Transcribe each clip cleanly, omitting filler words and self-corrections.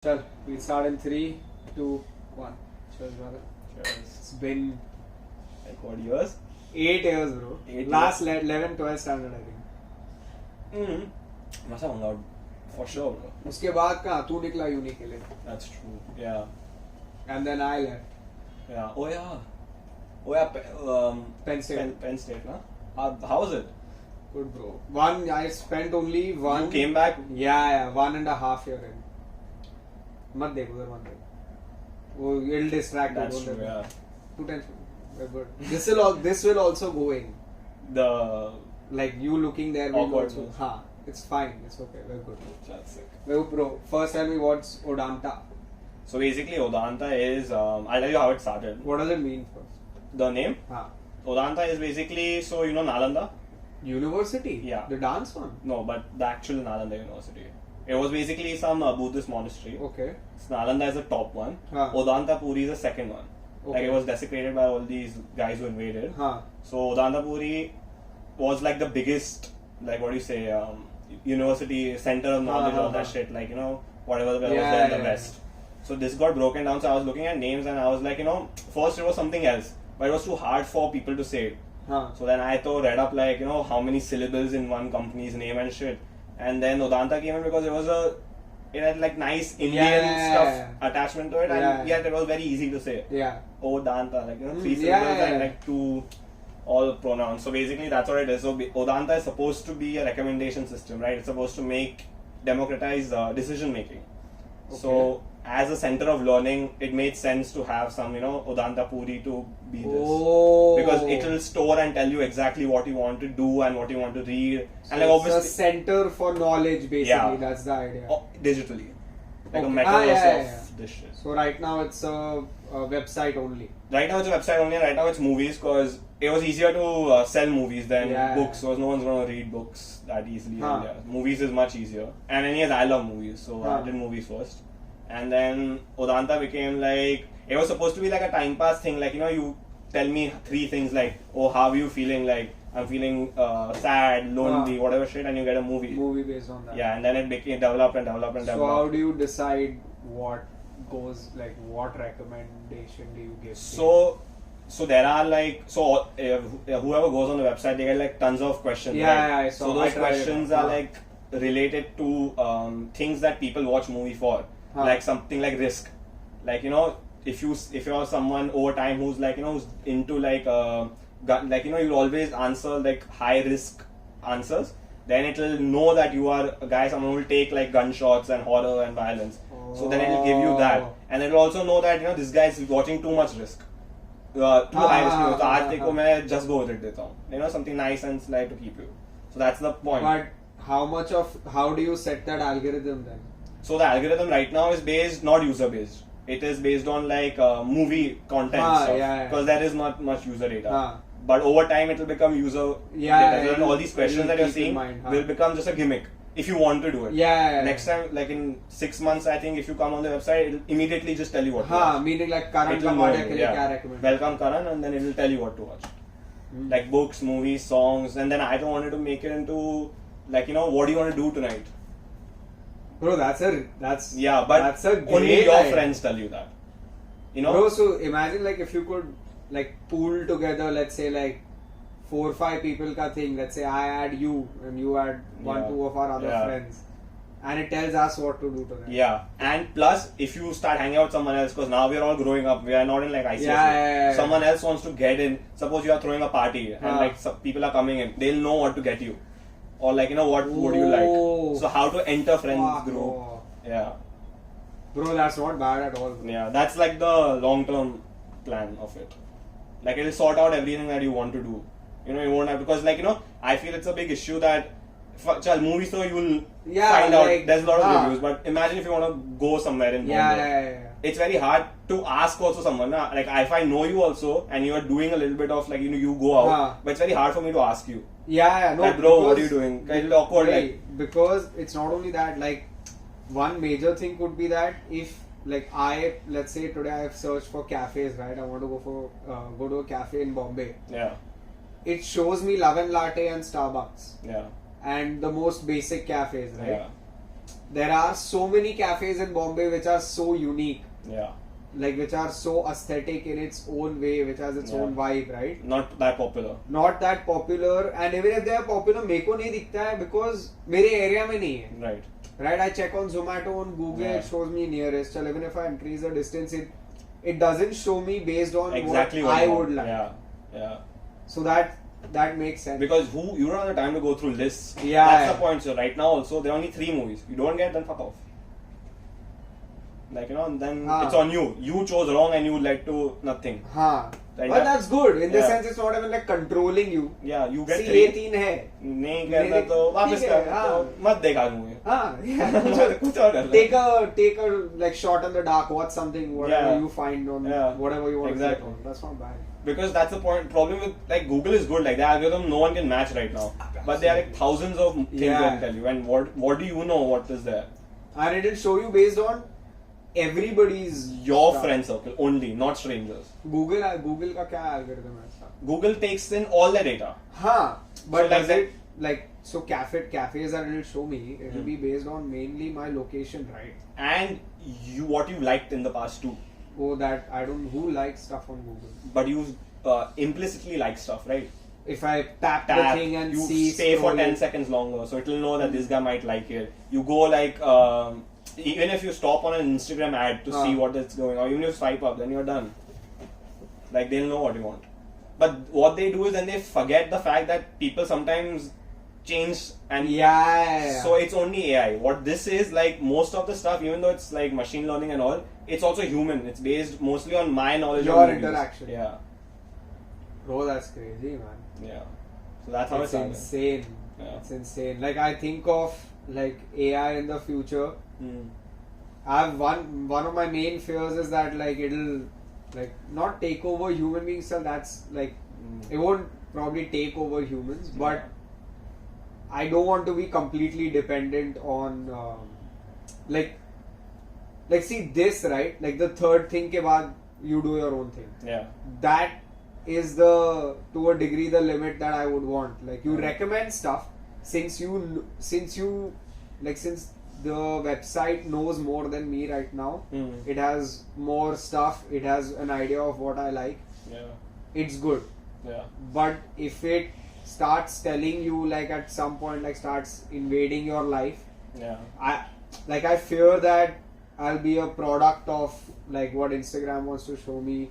Chal, we start in 3, 2, 1. Cheers, brother. Cheers. It's been Like what years? 8 years, bro. 8 Last 11, 12 standard, I think. Must have hung out for sure, bro. उसके बाद कहाँ तू निकला uni के लिए That's true. Yeah. and then I left. Yeah. Oh yeah. Oh yeah. Penn State. Penn State, huh? How was it? Good, bro. I spent only one. You came back. Yeah, 1.5 year in. मत देख उधर मत देख. वो it'll distract you. That's don't true. let Yeah. it. Too tension. We're good. This will also go in. The Like you looking there will Awkward also. ones. हाँ, it's fine. It's okay. We're good. that's sick. Well, bro, first tell me what's Odanta. So basically, Odanta is. I'll tell you how it started. What does it mean first? The name Huh. Odanta is basically, so you know Nalanda. University? Yeah. The dance one? No, but the actual Nalanda University. It was basically some Buddhist monastery. Okay. So Nalanda is the top one. Huh. Odanta Puri is the second one. Like Okay. it was desecrated by all these guys who invaded. Huh. So Odanta Puri was like the biggest, like what do you say, university center of knowledge, all that shit. Like whatever was there in the West. So this got broken down. So I was looking at names and I was like, first it was something else, but it was too hard for people to say it. Huh. So then I read up like how many syllables in one company's name and shit. And then Odanta came in because it had like nice Indian stuff attachment to it, and yet it was very easy to say. Yeah. Odanta, like 3 syllables and like 2 all pronouns. So basically that's what it is. So Odanta is supposed to be a recommendation system, right? It's supposed to democratize decision making. Okay. So as a center of learning, it made sense to have some Odanta Puri to be this. Oh. Because it will store and tell you exactly what you want to do and what you want to read. So and like it's obviously a center for knowledge, basically. Yeah. That's the idea. digitally. Like a Okay. metaverse Yeah. of this shit. So right now it's a website only. Right now it's a website only, and right now it's movies because it was easier to sell movies than books because no one's going to read books that easily in India. Movies is much easier. And anyways, I love movies, so I did movies first. And then Odanta became like, it was supposed to be like a time pass thing, like you tell me 3 things like, oh, how are you feeling, like I'm feeling sad, lonely, whatever shit, and you get a movie. Movie based on that. Yeah, and then it became developed. So how do you decide what goes, like what recommendation do you give? So there are like, whoever goes on the website, they get like tons of questions. Yeah, right? I saw. So those I tried it questions out. are like related to things that people watch movie for, like something like risk. Like if you're someone over time who's like who's into like you'll always answer like high risk answers. Then it will know that you are a guy, someone who will take like gunshots and horror and violence. So then it will give you that, and it will also know that this guy is watching too much risk. Too high risk. So आज देखो मैं just go with it देता हूँ. Something nice and slight to keep you. So that's the point. But how do you set that algorithm then? So the algorithm right now is based, not user based. It is based on like movie content stuff because there is not much user data. But over time it will become user data. So all these questions that you're seeing will become just a gimmick if you want to do it. Next time, like in 6 months, I think if you come on the website, it'll immediately just tell you what to watch. Meaning like Karan It will Kamadia know ke you, liye kya recommend? Welcome Karan, and then it will tell you what to watch. Like books, movies, songs, and then I don't wanted to make it into like what do you want to do tonight? Bro, that's but that's a great only your idea. friends tell you that. Bro, so imagine like if you could like pool together, let's say like 4 or 5 people ka thing. Let's say I add you and you add 1-2 of our other friends, and it tells us what to do to them. Yeah, and plus if you start hanging out with someone else, because now we are all growing up, we are not in like ICSE. Someone else wants to get in. Suppose you are throwing a party and like some people are coming in, they'll know what to get you, or like what would you like. So how to enter friends group? Yeah. Bro, that's not bad at all. Bro. Yeah, that's like the long-term plan of it. Like it'll sort out everything that you want to do. You won't have, because like I feel it's a big issue that movies, so you'll find out like, there's a lot of reviews. But imagine if you want to go somewhere in Bombay. It's very hard to ask also someone. Like if I know you also and you are doing a little bit of like you go out, but it's very hard for me to ask you. No, like, bro, what are you doing? It's awkward. Because it's not only that. Like one major thing could be that if like let's say today I have searched for cafes, right? I want to go to a cafe in Bombay. Yeah. It shows me Love and Latte and Starbucks. Yeah. And the most basic cafes, right? Yeah. there are so many cafes in Bombay which are so unique. Yeah. Like which are so aesthetic in its own way, which has its own vibe, right? Not that popular. Not that popular, and even if they are popular, मेरे को नहीं दिखता है because मेरे area में नहीं है. Right. Right, I check on Zomato on Google, it shows me nearest. So even if I increase the distance, it doesn't show me based on exactly what I would like. Yeah, yeah. So that makes sense. Because you don't have the time to go through lists. Yeah. That's the point. So right now also there are only 3 movies. You don't get, then fuck off. Like, you know, then it's on you. You chose wrong and you led to nothing. हाँ. Like But that's good. In the Yeah. sense, it's not even like controlling you. Yeah, you get See, 3. ये 3 है. नहीं करना तो वापस ठीक है, कर. हाँ. तो मत देखा मूवी. हाँ. Yeah. कुछ और कर ले. Take a like shot in the dark. Watch something, whatever Yeah. you find on Yeah. whatever you want Exactly. to click on. That's not bad. Because that's the point. Problem with like Google is good. Like the algorithm, no one can match right now. But there are like thousands of things Yeah. they can tell you. And what do you know what is there? And it will show you based on everybody's Your stuff. friend circle only, not strangers. Google का क्या algorithm है इसका? Google takes in all the data. हाँ. But So like does that- it like so cafes that it will show me? It will be based on mainly my location, right? And what you liked in the past too. Oh, that I don't. Who likes stuff on Google? But you implicitly like stuff, right? If I tap the Tap, thing and you see stay for scrolling. 10 seconds longer, so it will know that this guy might like it. You go like even if you stop on an Instagram ad to see what is going on, even if you swipe up, then you're done. Like they'll know what you want. But what they do is then they forget the fact that people sometimes change and Yeah. so it's only AI. What this is, like most of the stuff, even though it's like machine learning and all, it's also human. It's based mostly on my knowledge Your of movies. interaction. Yeah. Bro, that's crazy, man. Yeah. So that's how It's it's insane. Yeah. It's insane. Like I think of like AI in the future. Mm. I have one of my main fears is that like it'll like not take over human beings. So that's like it won't probably take over humans, but I don't want to be completely dependent on like see this, right? Like the third thing ke baad you do your own thing. Yeah. That is to a degree the limit that I would want. Like you recommend stuff since the website knows more than me right now. It has more stuff. It has an idea of what I like. Yeah. It's good. Yeah. But if it starts telling you like at some point like starts invading your life, Yeah. I fear that I'll be a product of like what Instagram wants to show me.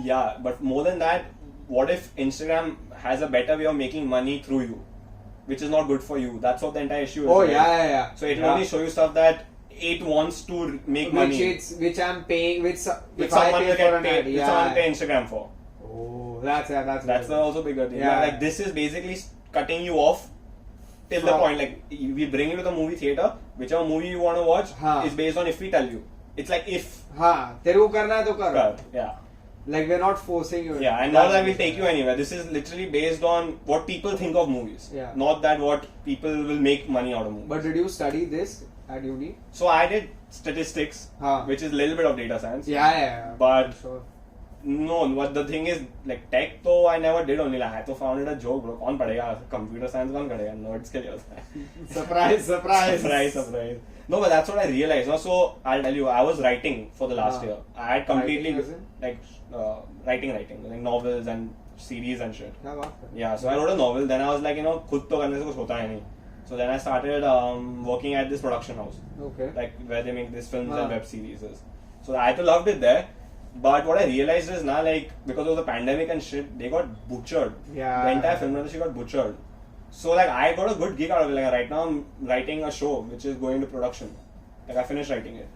Yeah, but more than that, what if Instagram has a better way of making money through you, which is not good for you? That's what the entire issue is. Oh right? yeah. So it will only show you stuff that it wants to make money. Which I'm paying, Which if someone I will pay for get an paid. ad, Which yeah. someone will pay Instagram for. Oh, that's That's also bigger deal. Yeah. Like this is basically cutting you off till the point. Like we bring you to the movie theater. Whichever movie you want to watch is based on if we tell you. It's like if. हाँ, तेरे को करना है तो कर. Yeah. Like we're not forcing you. Yeah, and not that will take you anywhere. This is literally based on what people think of movies. Yeah. Not that what people will make money out of movies. But did you study this at uni? So I did statistics, Huh. which is a little bit of data science. Yeah. But I'm sure. no, what the thing is, like tech, though I never did only. Like, I तो found it a joke, bro. कौन पढ़ेगा? Computer science कौन करेगा? Nerds के लिए होता है. Surprise. No, but that's what I realized. No? So I'll tell you, I was writing for the last year. I had completely Writing as in? like writing, like novels and series and shit. क्या बात है? Yeah, so I wrote a novel. Then I was like, खुद तो करने से कुछ होता है नहीं. So then I started working at this production house, Okay. like where they make these films Ah. and web series. So I loved it there. But what I realized is now, like, because of the pandemic and shit, they got butchered. Yeah. The entire film industry got butchered. So like, I got a good gig out of it. Like right now, I'm writing a show which is going to production. Like I finished writing it.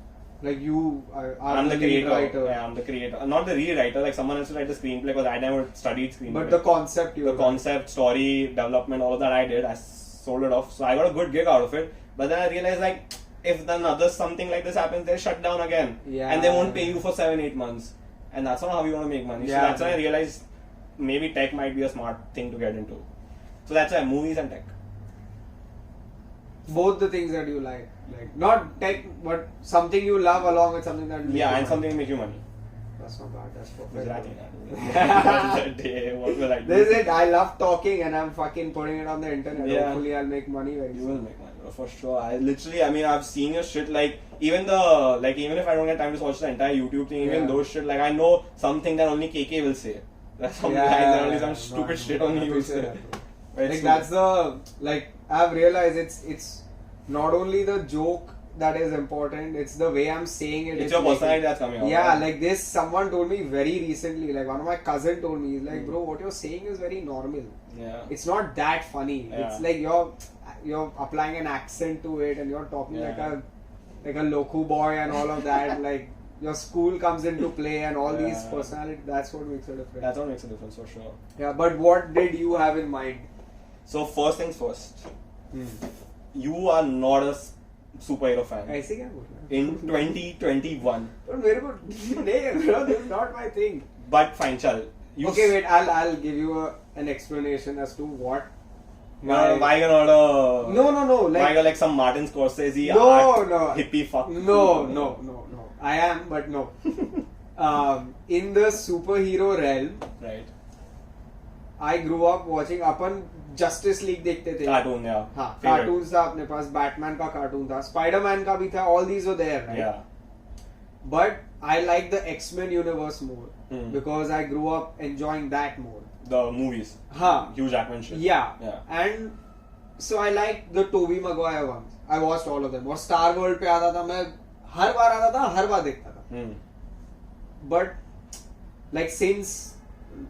Like you are I'm the lead creator. writer. Yeah, I'm the creator. Not the rewriter. Like someone else to write the screenplay because I never studied screenplay. But the concept you the concept, story, development, all of that I did. I sold it off. So I got a good gig out of it. But then I realized like, if another something like this happens, they'll shut down again. Yeah. And they won't pay you for 7-8 months. And that's not how you want to make money. Yeah. So that's when I realized maybe tech might be a smart thing to get into. So that's why movies and tech. Both the things that you like not tech, but something you love along with something that Yeah, and something to make you money. That's not bad. That's perfect. Gujarati, that day, what will I do? This is it. I love talking and I'm fucking putting it on the internet. Yeah. Hopefully I'll make money very You soon. will make money, bro, for sure. I mean, I've seen your shit, like, even if I don't get time to watch the entire YouTube thing, even Yeah. those shit, like, I know something that only KK will say. That's some lines and only some stupid shit only he will say. But Like it's that's the, like, I've realized it's not only the joke that is important, it's the way I'm saying it. it's your personality that's coming out. Yeah, right? like this, someone told me very recently, like one of my cousin told me, he's like, bro, what you're saying is very normal. Yeah. It's not that funny. Yeah. It's like you're applying an accent to it and you're talking Yeah. like a local boy and all of that. Like your school comes into play and all these Yeah. personality. That's what makes it different. That's what makes a difference, for sure. Yeah, but what did you have in mind? So, first things first, you are not a superhero fan. ऐसे क्या बोल रहा है? In 2021. But मेरे को नहीं bro, this is not my thing. But fine, chal. Okay, wait. I'll give you an explanation as to what. Why you're not a... No. Why Like you're like some Martin Scorsese No, art no. hippie fuck? no. I am, but no. In the superhero realm, Right. I grew up watching upon Justice League देखते थे. Cartoon, yeah. हाँ, Favorite. cartoons था अपने पास. Batman का cartoon था. Spider-Man का भी था. All these were there, right? Yeah. But I like the X-Men universe more because I grew up enjoying that more. The movies. हाँ. Hugh Jackman shit. Yeah. Yeah. And so I like the Tobey Maguire ones. I watched all of them. और Star World पे आता था, मैं हर बार आता था, हर बार देखता था. But like since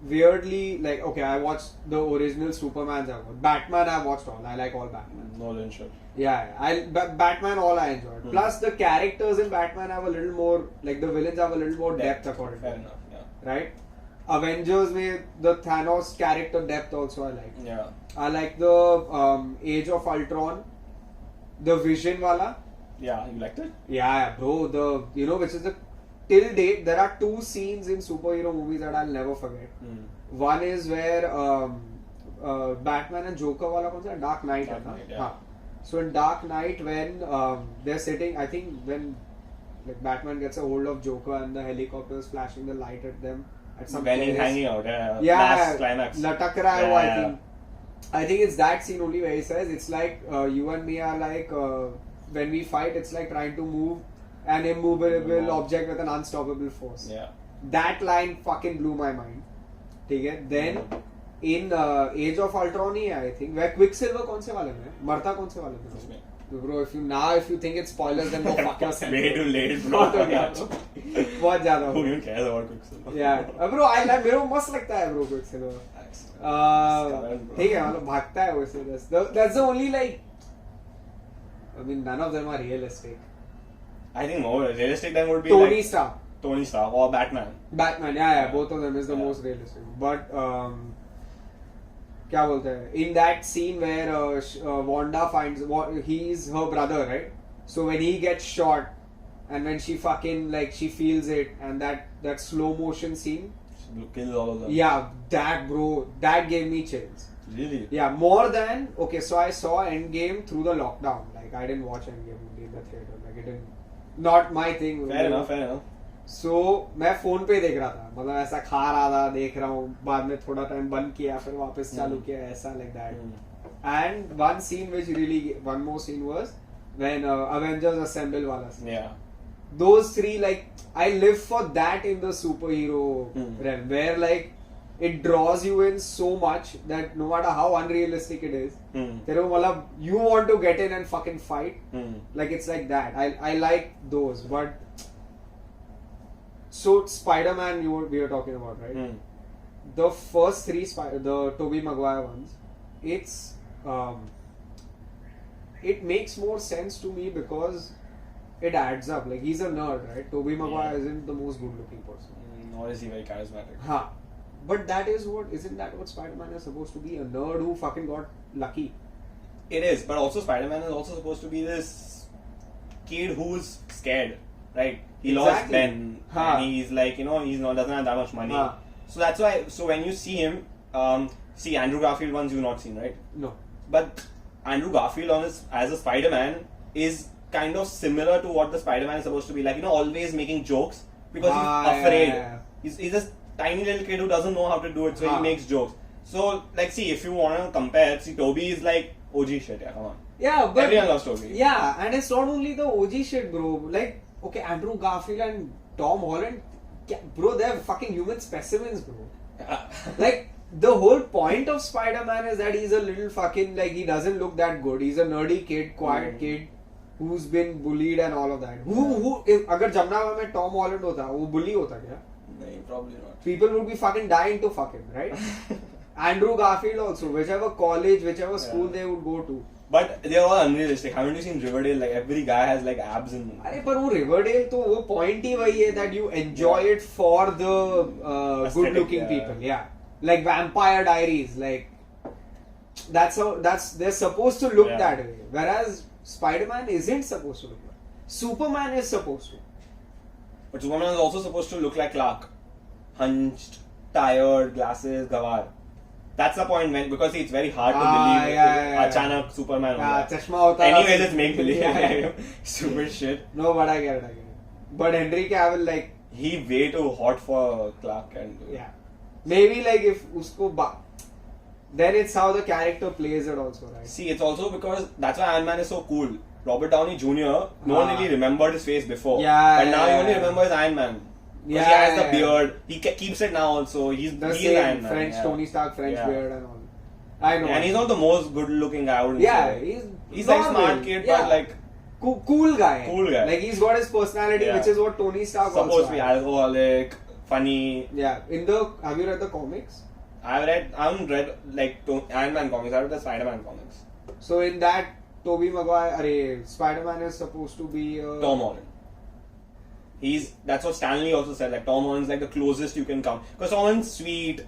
weirdly, like, okay, I watched the original Supermans. I watched Batman. I watched all. I like all Batman. Nolan shit. Yeah. Batman all I enjoyed. Plus the characters in Batman have a little more, like the villains have a little more depth according to Fair me. enough, yeah. Right? Avengers में the Thanos character depth also I like. Yeah. I like the Age of Ultron, the Vision wala. Yeah, you liked it? Yeah, bro. Which is the till date there are two scenes in superhero movies that I'll never forget. One is where Batman and Joker wala kaun sa? Dark Knight. Dark Knight, yeah. Haan. So in Dark Knight when they're sitting, I think when like Batman gets a hold of Joker and the helicopter is flashing the light at them at some When he's terrace. hanging out, yeah. Yeah, Last climax. लटक रहा है वो, Yeah. I think it's that scene only where he says it's like you and me are like when we fight it's like trying to move an immovable object with an unstoppable force. Yeah. That line fucking blew my mind. ठीक है? Then in Age of Ultron ही है, I think where Quicksilver कौन से वाले में है? मरता कौन से वाले में है? उसमें. Bro, if you think it's spoilers then go fuck yourself. Way too late, bro. बहुत हो गया, bro. बहुत ज्यादा हो Who गया. even cares about Quicksilver? Yeah, bro, I like मेरे को मस्त लगता है bro Quicksilver. ठीक है, मतलब भागता है वैसे. That's the only like. I mean, none of them are realistic. I think more realistic than would be Tony like Stark, Tony Stark or Batman. Batman, yeah, both of them is the Yeah. most realistic. But क्या बोलते हैं? In that scene where Wanda finds he's her brother, right? So when he gets shot, and when she fucking like she feels it, and that slow motion scene, Kill all of them. yeah, that bro, that gave me chills. Really? Yeah, more than okay. So I saw Endgame through the lockdown. Like I didn't watch Endgame in the theater. Like it didn't, not my thing. Fair enough. So मैं phone पे देख रहा था, मतलब ऐसा खा रहा था, देख रहा हूँ, बाद में थोड़ा टाइम बंद किया, फिर वापस चालू किया, ऐसा like that. And one scene which really, one more scene was when Avengers Assemble वाला scene. Yeah. Those three, like I live for that in the superhero realm, where like it draws you in so much that no matter how unrealistic it is, तेरे को मतलब you want to get in and fucking fight. Like it's like that. I like those, but so Spider-Man we were talking about, right? The first three the Tobey Maguire ones, it makes more sense to me because it adds up. Like he's a nerd, right? Tobey Maguire isn't the most good-looking person. Nor is he very charismatic. Huh. But isn't that what Spider-Man is supposed to be? A nerd who fucking got lucky. It is, but also Spider-Man is also supposed to be this kid who's scared, right? He lost Ben, and he's like, doesn't have that much money. So that's why. So when you see him, see Andrew Garfield ones you've not seen, right? No. But Andrew Garfield as a Spider-Man is kind of similar to what the Spider-Man is supposed to be like. Always making jokes, because he's afraid. Yeah. He's a tiny little kid who doesn't know how to do it, so he makes jokes. So, like, see, if you want to compare, see, Toby is like OG shit, yeah, come on. Yeah, but everyone loves Toby. Yeah, and it's not only the OG shit, bro. Like, okay, Andrew Garfield and Tom Holland, bro, they're fucking human specimens, bro. Like, the whole point of Spider-Man is that he's a little fucking, like, he doesn't look that good. He's a nerdy kid, quiet kid who's been bullied and all of that. If अगर जमना में Tom Holland होता, वो bully होता क्या? No, probably not. People would be fucking dying to fuck him, right? Andrew Garfield also, whichever college, whichever school they would go to. But they are all unrealistic. Haven't you seen Riverdale? Like every guy has like abs and. अरे पर वो Riverdale तो वो point ही वही है that you enjoy it for the good-looking people, yeah. Like Vampire Diaries, like they're supposed to look that way. Whereas Spider-Man isn't supposed to look like. Superman is supposed to. But Superman is also supposed to look like Clark, hunched, tired, glasses, gawar. That's the point because it's very hard to believe. Achanak Superman. Chashma hota. Anyways, it's make believe. Stupid shit. No, but I get it. But Henry Cavill, like, he way too hot for Clark and. Yeah. Maybe like if usko then it's how the character plays it also, right? See, it's also because that's why Iron Man is so cool. Robert Downey Jr. No one really remembered his face before. Yeah. But now you only remember his Iron Man. Because he has the beard. He keeps it now also. He's Iron Man. French, Tony Stark, French beard and all. I know. And he's not the most good looking guy, I wouldn't say. He's like smart kid, but like. Cool guy. Cool guy. Like he's got his personality, which is what Tony Stark also supposed to be alcoholic, funny. Yeah. Have you read the comics? I haven't read like Iron Man comics. I read the Spider-Man comics. So in that, Tobey Maguire, Spider-Man is supposed to be Tom Holland. That's what Stanley also said. Like Tom Holland's like the closest you can come because Tom Holland's sweet.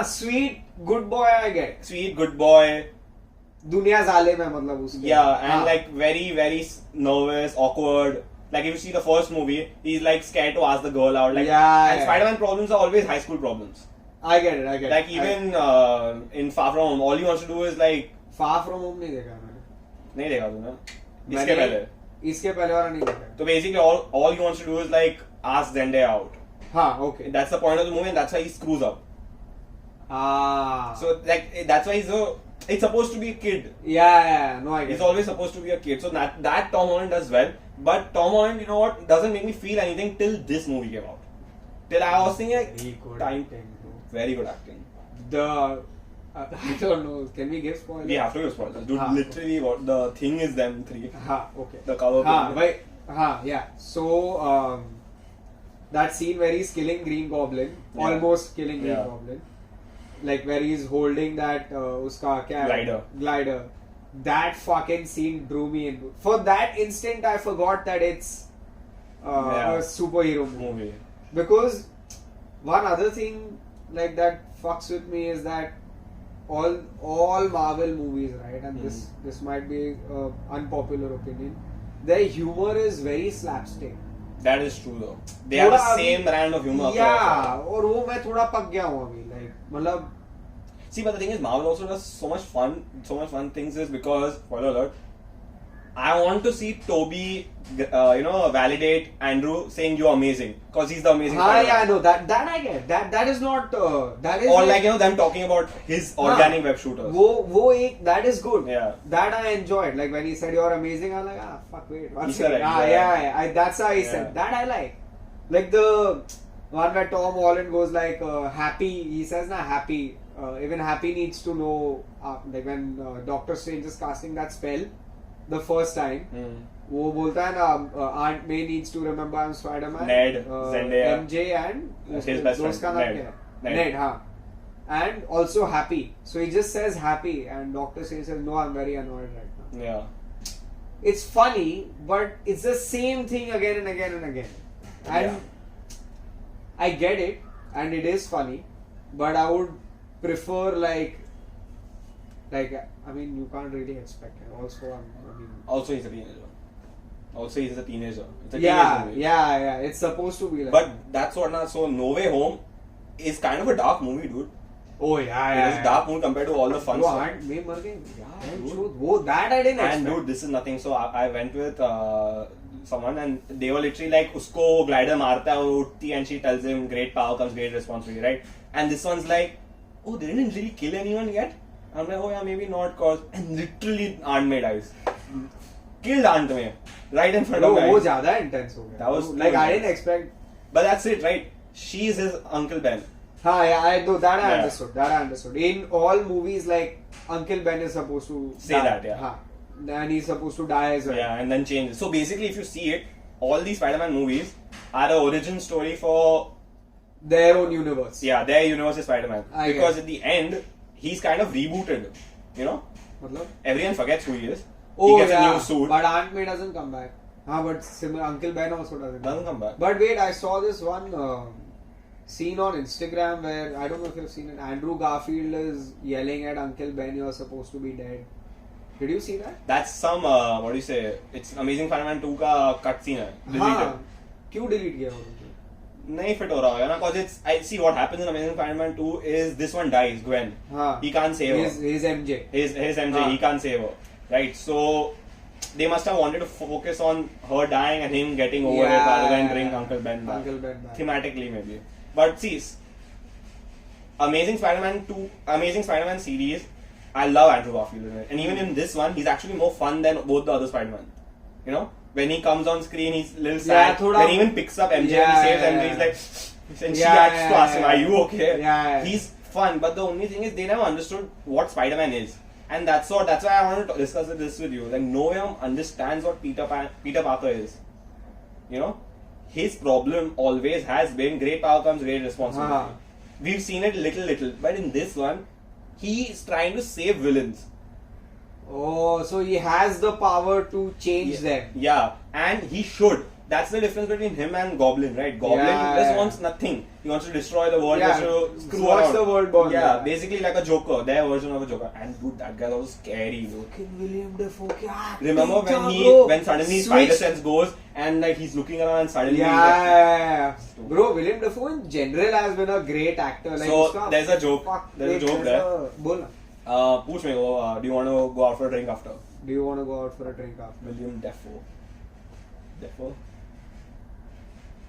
Sweet, good boy. I get. Sweet, good boy. दुनिया जाले में मतलब उसके. Yeah, and like very very nervous, awkward. Like if you see the first movie, he's like scared to ask the girl out. Like and Spider-Man problems are always high school problems. I get it. Like even in Far From Home, all he wants to do is like. Far From Home नहीं देखा मैंने. नहीं देखा तूने? इसके पहले. इसके पहले वाला नहीं देखा. So basically all he wants to do is like ask Zendaya out. Okay. That's the point of the movie and that's why he screws up. So like that's why it's supposed to be a kid. Yeah, no, I get It's always supposed to be a kid. So that Tom Holland does well. But Tom Holland, you know what, doesn't make me feel anything till this movie came out. Till I was thinking like, very good acting, bro. Very good acting. I don't know. Can we give spoilers? We have to give spoilers. Dude, literally what the thing is them three. Okay. The cover. Yeah. So that scene where he's killing Green Goblin, almost killing Green Goblin, like where he's holding that uska kya glider. That fucking scene drew me in. For that instant, I forgot that it's a superhero movie. Because one other thing like that fucks with me is that all Marvel movies, right? And this might be an unpopular opinion. Their humor is very slapstick. That is true though. They have the same brand of humor. Yeah, और वो मैं थोड़ा पक गया हूँ अभी, like मतलब. See, but the thing is, Marvel also does so much fun things is because, spoiler alert, I want to see Toby, validate Andrew saying you're amazing because he's the amazing. I know that I get. That is not. That is. Or like them talking about his organic web shooters. That is good. Yeah. That I enjoyed. Like when he said you're amazing, I was like fuck wait. That's how he said. That I like. Like the one where Tom Holland goes like happy. He says happy. Even Happy needs to know like when Doctor Strange is casting that spell the first time. वो बोलता है ना Aunt May needs to remember I'm Spider-Man. Ned, Zendaya, MJ and his best friend उसका नाम क्या है? Ned. And also Happy. So he just says Happy and Doctor Strange says no, I'm very annoyed right now. Yeah. It's funny, but it's the same thing again and again and again. And I get it, and it is funny, but I would prefer like I mean you can't really expect it. Also he's a teenager. It's a teenager movie. Yeah. It's supposed to be like. But that's what now. So No Way Home is kind of a dark movie, dude. Oh yeah. It's a dark movie compared to all the fun stuff. Aunt May मर गई. Yeah, dude. That I didn't expect. And dude, this is nothing. So I went with someone, and they were literally like, usko glider marta hai aur utti, and she tells him, great power comes great responsibility, right? And this one's like, oh, they didn't really kill anyone yet. I'm like, oh yeah, maybe not, cause, and literally Aunt May dies. Killed Aunt May right in front of me. वो ज़्यादा intense हो गया. That was like I didn't expect. But that's it, right? She's his Uncle Ben. हाँ, yeah, I understood. That I understood. In all movies, like Uncle Ben is supposed to say die. that, yeah. हाँ, and he's supposed to die as well. Yeah, and then change. So basically, if you see it, all these Spider-Man movies are an origin story for their own universe. Yeah, their universe is Spider-Man. Because guess. at the end, he's kind of rebooted. You know, मतलब? Everyone forgets who he is. Oh, he gets yeah. a new suit. But Aunt May doesn't come back. But similar, Uncle Ben also doesn't come back. But wait, I saw this one scene on Instagram where, I don't know if you've seen it, Andrew Garfield is yelling at Uncle Ben, you're supposed to be dead. Did you see that? That's some, what do you say, it's Amazing Spider-Man 2 का cut scene है. Deleted. क्यों delete किया वो? नहीं fit हो रहा होगा ना, cause it's, I see what happens in Amazing Spider-Man 2 is this one dies, Gwen. He can't save her. His MJ. His MJ, he can't save her. Right, so they must have wanted to focus on her dying and him getting over it rather than bring Uncle Ben back. Thematically maybe. But see, Amazing Spider-Man series, I love Andrew Garfield in it. And even in this one, he's actually more fun than both the other Spider-Man. You know? When he comes on screen, he's a little sad. When he even picks up MJ and he saves MJ, he's like, and she acts to ask him, are you okay? He's fun, but the only thing is they never understood what Spider-Man is. And that's why I wanted to discuss this with you. Like, no one understands what Peter Parker is. You know? His problem always has been great power comes great responsibility. We've seen it little, but in this one, he is trying to save villains. Oh, so he has the power to change them. Yeah, and he should. That's the difference between him and Goblin, right? Goblin just wants nothing. He wants to destroy the world, just to screw around. The world burn. Yeah, basically like a Joker, their version of a Joker. And dude, that guy was scary, dude. Fucking William Dafoe. Remember when suddenly Spider Sense goes and like he's looking around and suddenly bro, William Dafoe in general has been a great actor. Like, so there's a joke. There's a joke there. Bol. Push me, do you want to go out for a drink after? Do you want to go out for a drink after? William Dafoe.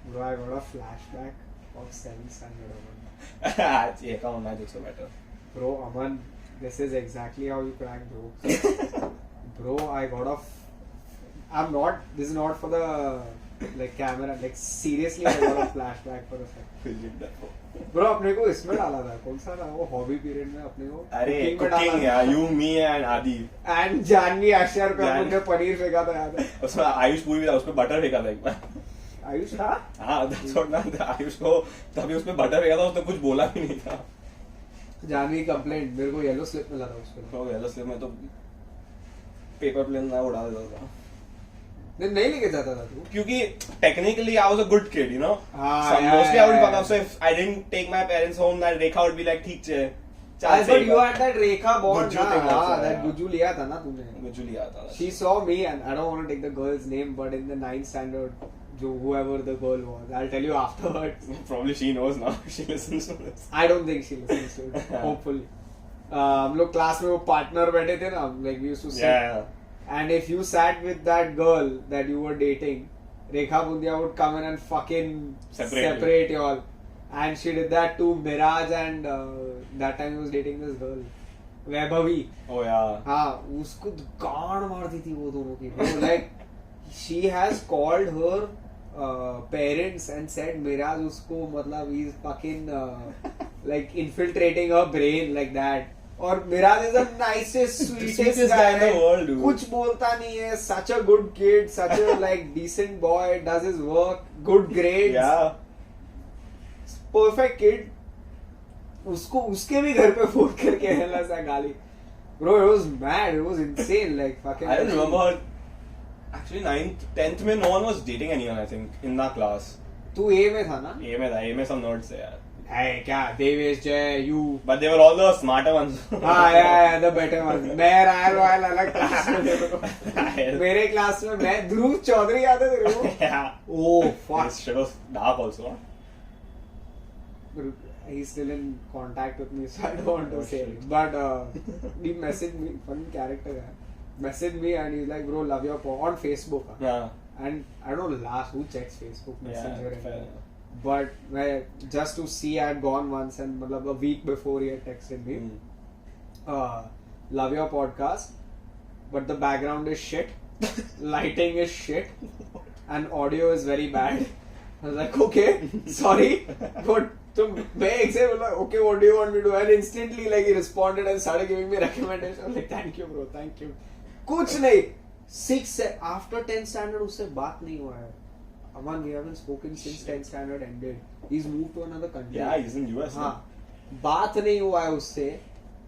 Bro, I got a flashback of 7th standard. Yeah, come on, my jokes are better. Bro, Aman, this is exactly how you crack jokes. Bro, I got a... this is not for the like camera, like seriously I got a flashback for a second. Bro, अपने को इसमें डाला था, कौन सा था वो hobby period में अपने को अरे कुकिंग यार, you, me and Adi and Janvi अशर पे अपने पनीर फेंका था याद है उसमें आयुष पूरी भी था, उसपे बटर फेंका था एक बार आयुष था हाँ that's what ना आयुष को तभी उसपे बटर फेंका था, उसने कुछ बोला भी नहीं था जानवी कंप्लेंट मेरे को येलो स्लिप मिला था उसपे येलो स्लिप में तो पेपर प्लेन ना उड़ा देता था नहीं लेके जाता था तू क्योंकि technically I was a good kid, you know. Mostly I would fuck up. So if I didn't take my parents home, that Rekha would be like, ठीक है. But you had that Rekha bond, that Guju लिया था ना तूने. Guju लिया था. She saw me, and I don't want to take the girl's name, but in the 9th standard, whoever the girl was, I'll tell you afterwards. Probably she knows now. She listens to this. I don't think she listens to it. Hopefully. हम लोग class में वो partner बैठे थे ना, like we used to sit. Yeah. And if you sat with that girl that you were dating, Rekha Bundia would come in and fucking separate you all. And she did that to Miraj, and that time he was dating this girl, Vaibhavi. Oh yeah. हाँ, उसको गांड मारती थी वो दोनों की. Bro, like she has called her parents and said Miraj उसको मतलब he's fucking like infiltrating her brain like that. और Miraj is the nicest, sweetest guy in the world, dude. कुछ बोलता नहीं है, such a good kid, such a like decent boy, does his work, good grades. Yeah. Perfect kid. उसको उसके भी घर पे फोन करके हल्ला सा गाली. Bro, it was mad, it was insane, like fucking. I don't remember her. Actually, 9th, 10th में no one was dating anyone, I think, in that class. तू A में था ना? A में some nerds थे यार. Hey, क्या देवेश जय you. But they were all the smarter ones. हाँ yeah, the better ones. मैं रायल रॉयल अलग क्लास में मेरे क्लास में मैं ध्रुव चौधरी याद है तेरे को? Yeah. Oh fuck. This shit was dark also. He's still in contact with me, so I don't want to say it. But he messaged me, funny character guy. Messaged me and he's like, bro, love your on Facebook. Yeah. and I don't know last who checks Facebook Messenger Yeah, fair and enough. but just to see I had gone once and मतलब a week before he had texted me love your podcast but the background is shit lighting is shit and audio is very bad. I was like okay sorry but so मैं एक से बोला okay what do you want me to do and instantly like he responded and started giving me recommendation. I was like thank you bro thank you. कुछ नहीं 6 after 10th standard उससे बात नहीं हुआ है. Aman, we haven't spoken since 10th standard ended. He's moved to another country. Yeah, he's in US. हाँ, बात नहीं हुआ है उससे.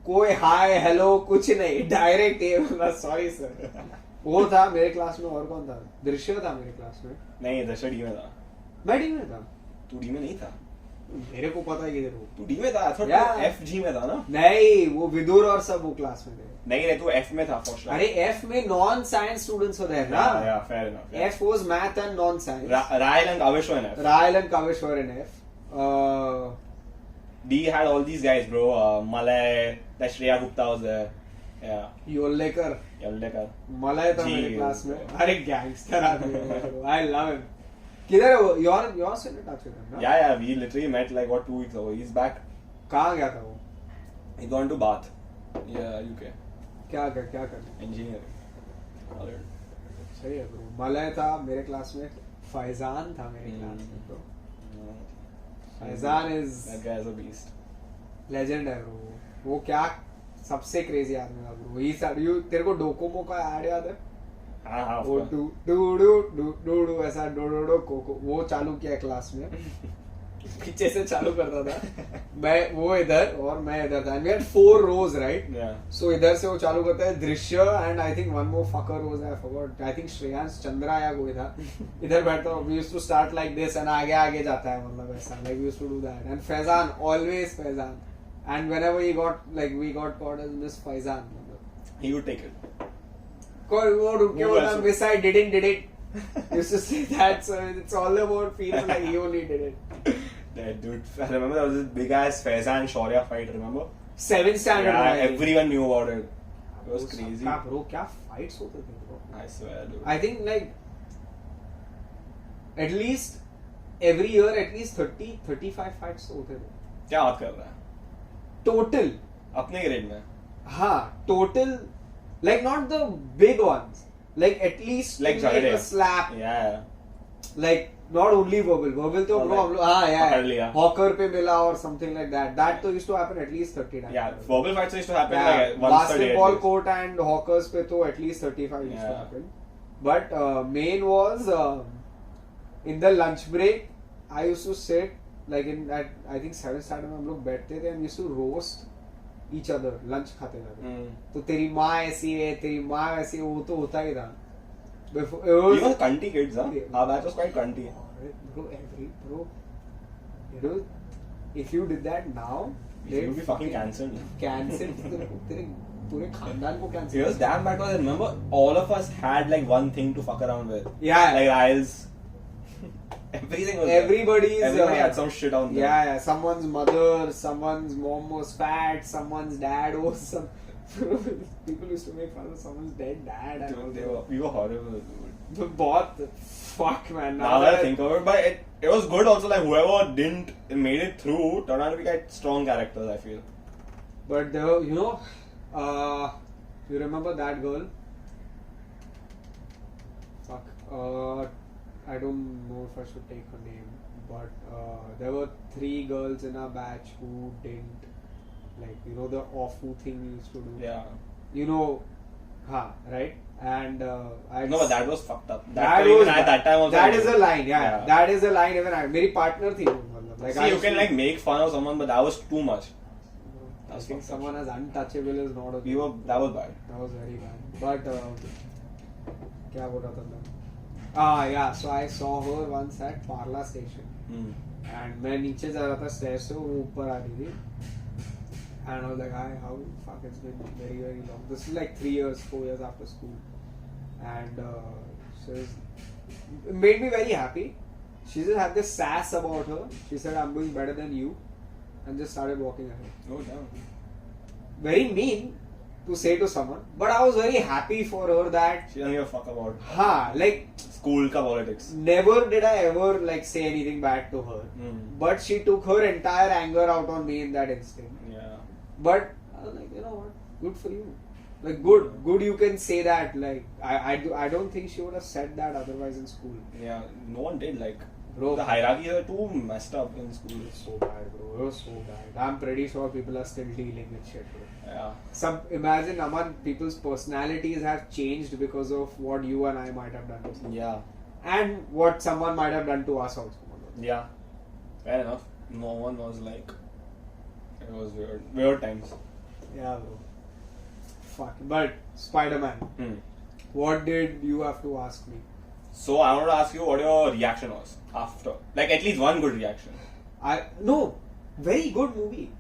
कोई हाय हेलो कुछ नहीं. डायरेक्ट ये बोला सॉरी सर. वो था मेरे क्लास में और कौन था? दृश्य था मेरे क्लास में. नहीं दृश्य डी में था. मैं डी में था. तू डी में नहीं था. मेरे को पता है किधर वो. तू डी में था. I thought Yeah. तू एफ जी में था ना. नहीं वो विदुर और सब वो क्लास में थे. नहीं नहीं तू एफ में था फॉर श्योर. अरे एफ में नॉन साइंस स्टूडेंट्स होते हैं ना. Yeah, fair enough. Yeah. F was math and non science. Ryle and Kavish were in F. Ryle and Kavish were in F. D had all these guys, bro. Malay, that Shreya Gupta was there. Yeah. योलेकर Yaldekar. Malay था जी, मेरे class में. अरे gangster आदमी है. I love him. किधर है वो? You're still in touch with him, ना? Yeah, we literally met like what 2 weeks ago. He's back. कहाँ गया था वो? He gone to Bath. Yeah, UK. क्या कर? Engineering. College. सही है ब्रो. मलय था मेरे क्लास में. फैजान था मेरे क्लास में तो. Faizan is That guy's a beast. legend है ब्रो. वो क्या सबसे क्रेजी आदमी था ब्रो. ही सारे तेरे को डोकोमो का ऐड याद है? हाँ वो डू ऐसा डो कोको वो चालू किया क्लास में. पीछे से चालू करता था. मैं वो इधर और मैं इधर था. And we had 4 rows right. Yeah. So इधर से वो चालू करता है दृश्य and I think one more fucker was I forgot. I think Shreyansh Chandra या कोई था. इधर बैठता हूं. We used to start like this and आगे जाता है मतलब ऐसा like we used to do that. And Faizan always Faizan. And whenever he got like we got called as miss Faizan. He would take it. कोई वो रुक के वो बोला ऐसे- miss I didn't did it. Used to say that, so it's all about feeling like he only did it. That dude, I remember there was this big ass Faizan Shaurya fight, remember? 7th standard Yeah, में I think. everyone knew about it. It was वो crazy. सबका bro क्या fights होते थे bro. I swear, dude. I think like at least every year at least 30-35 fights होते थे. क्या बात कर रहा है? Total. अपने ग्रेड में? हाँ, total. Like not the big ones. Like at least Like to make Jagade. a slap. Yeah. Like not only verbal तो Or bro like हम लोग हाँ पकड़ लिया. yeah hawker पे मिला or something like that. That तो used to happen at least 30 times. Yeah, verbal fights used to happen Yeah, like once a day. basketball at least. court and hawkers पे तो at least 35 used to Yeah. happen. But main was in the lunch break I used to sit like in that I think 7th standard में हम लोग बैठते थे and used to roast each other lunch खाते खाते. तो तेरी माँ ऐसी है तेरी माँ ऐसी है वो तो होता ही था. Before it We was were cunty kids, huh? Our batch was quite cunty. bro, you know, if you did that now, You would be fucking cancelled. cancelled तेरे पूरे खानदान को cancel. It was damn bad because I remember all of us had like one thing to fuck around with. Yeah. Like Riles. Everything was Everybody had some shit on them. Yeah, someone's mother, someone's mom was fat, someone's dad was some. People used to make fun of someone's dead dad. And all Dude, we were horrible. Dude. बहुत fuck man. Now that I think of it, but it was good also. Like whoever didn't made it through turned out to be quite strong characters. I feel. But there, you know, you remember that girl? Fuck. I don't know if I should take her name, but there were 3 girls in our batch who didn't, like, you know, the awful thing we used to do. Yeah. You know, right? And I. No, but that was fucked up. That Even was at that time also. that is a line, yeah. Yeah. That is a line. Even I, मेरी partner थी वो, मतलब. Like See, I you used can to- like make fun of someone, but that was too much. I That's think fucked up. someone as untouchable is not a. That was bad. That was very bad. But क्या बोल रहा था मैं? Yeah. So I saw her once at Parla station, and मैं नीचे जा रहा था stairs से, वो ऊपर आ रही थी. And I was like, hi, how fuck, it's been very, very long. This is like 3 years, 4 years after school. And it made me very happy. She just had this sass about her. She said, I'm doing better than you. And just started walking ahead. Oh damn. Very mean, to say to someone, but I was very happy for her that She doesn't give a fuck about like school ka politics. never did I ever like say anything bad to her, but she took her entire anger out on me in that instant. Yeah. But I was like, you know what, good for you. Like good you can say that. Like I don't think she would have said that otherwise in school. Yeah, no one did. Like, Bro, the hierarchy are too messed up in school. so bad, bro. It was so bad. I'm pretty sure people are still dealing with shit, bro. Yeah. Imagine, Aman, people's personalities have changed because of what you and I might have done to someone. Yeah. And what someone might have done to us also. Yeah. Fair enough. No one was like. It was weird. Weird times. Yeah, bro. Fuck. But Spider-Man, what did you have to ask me? So I want to ask you what your reaction was after. Like, at least one good reaction. No, very good movie.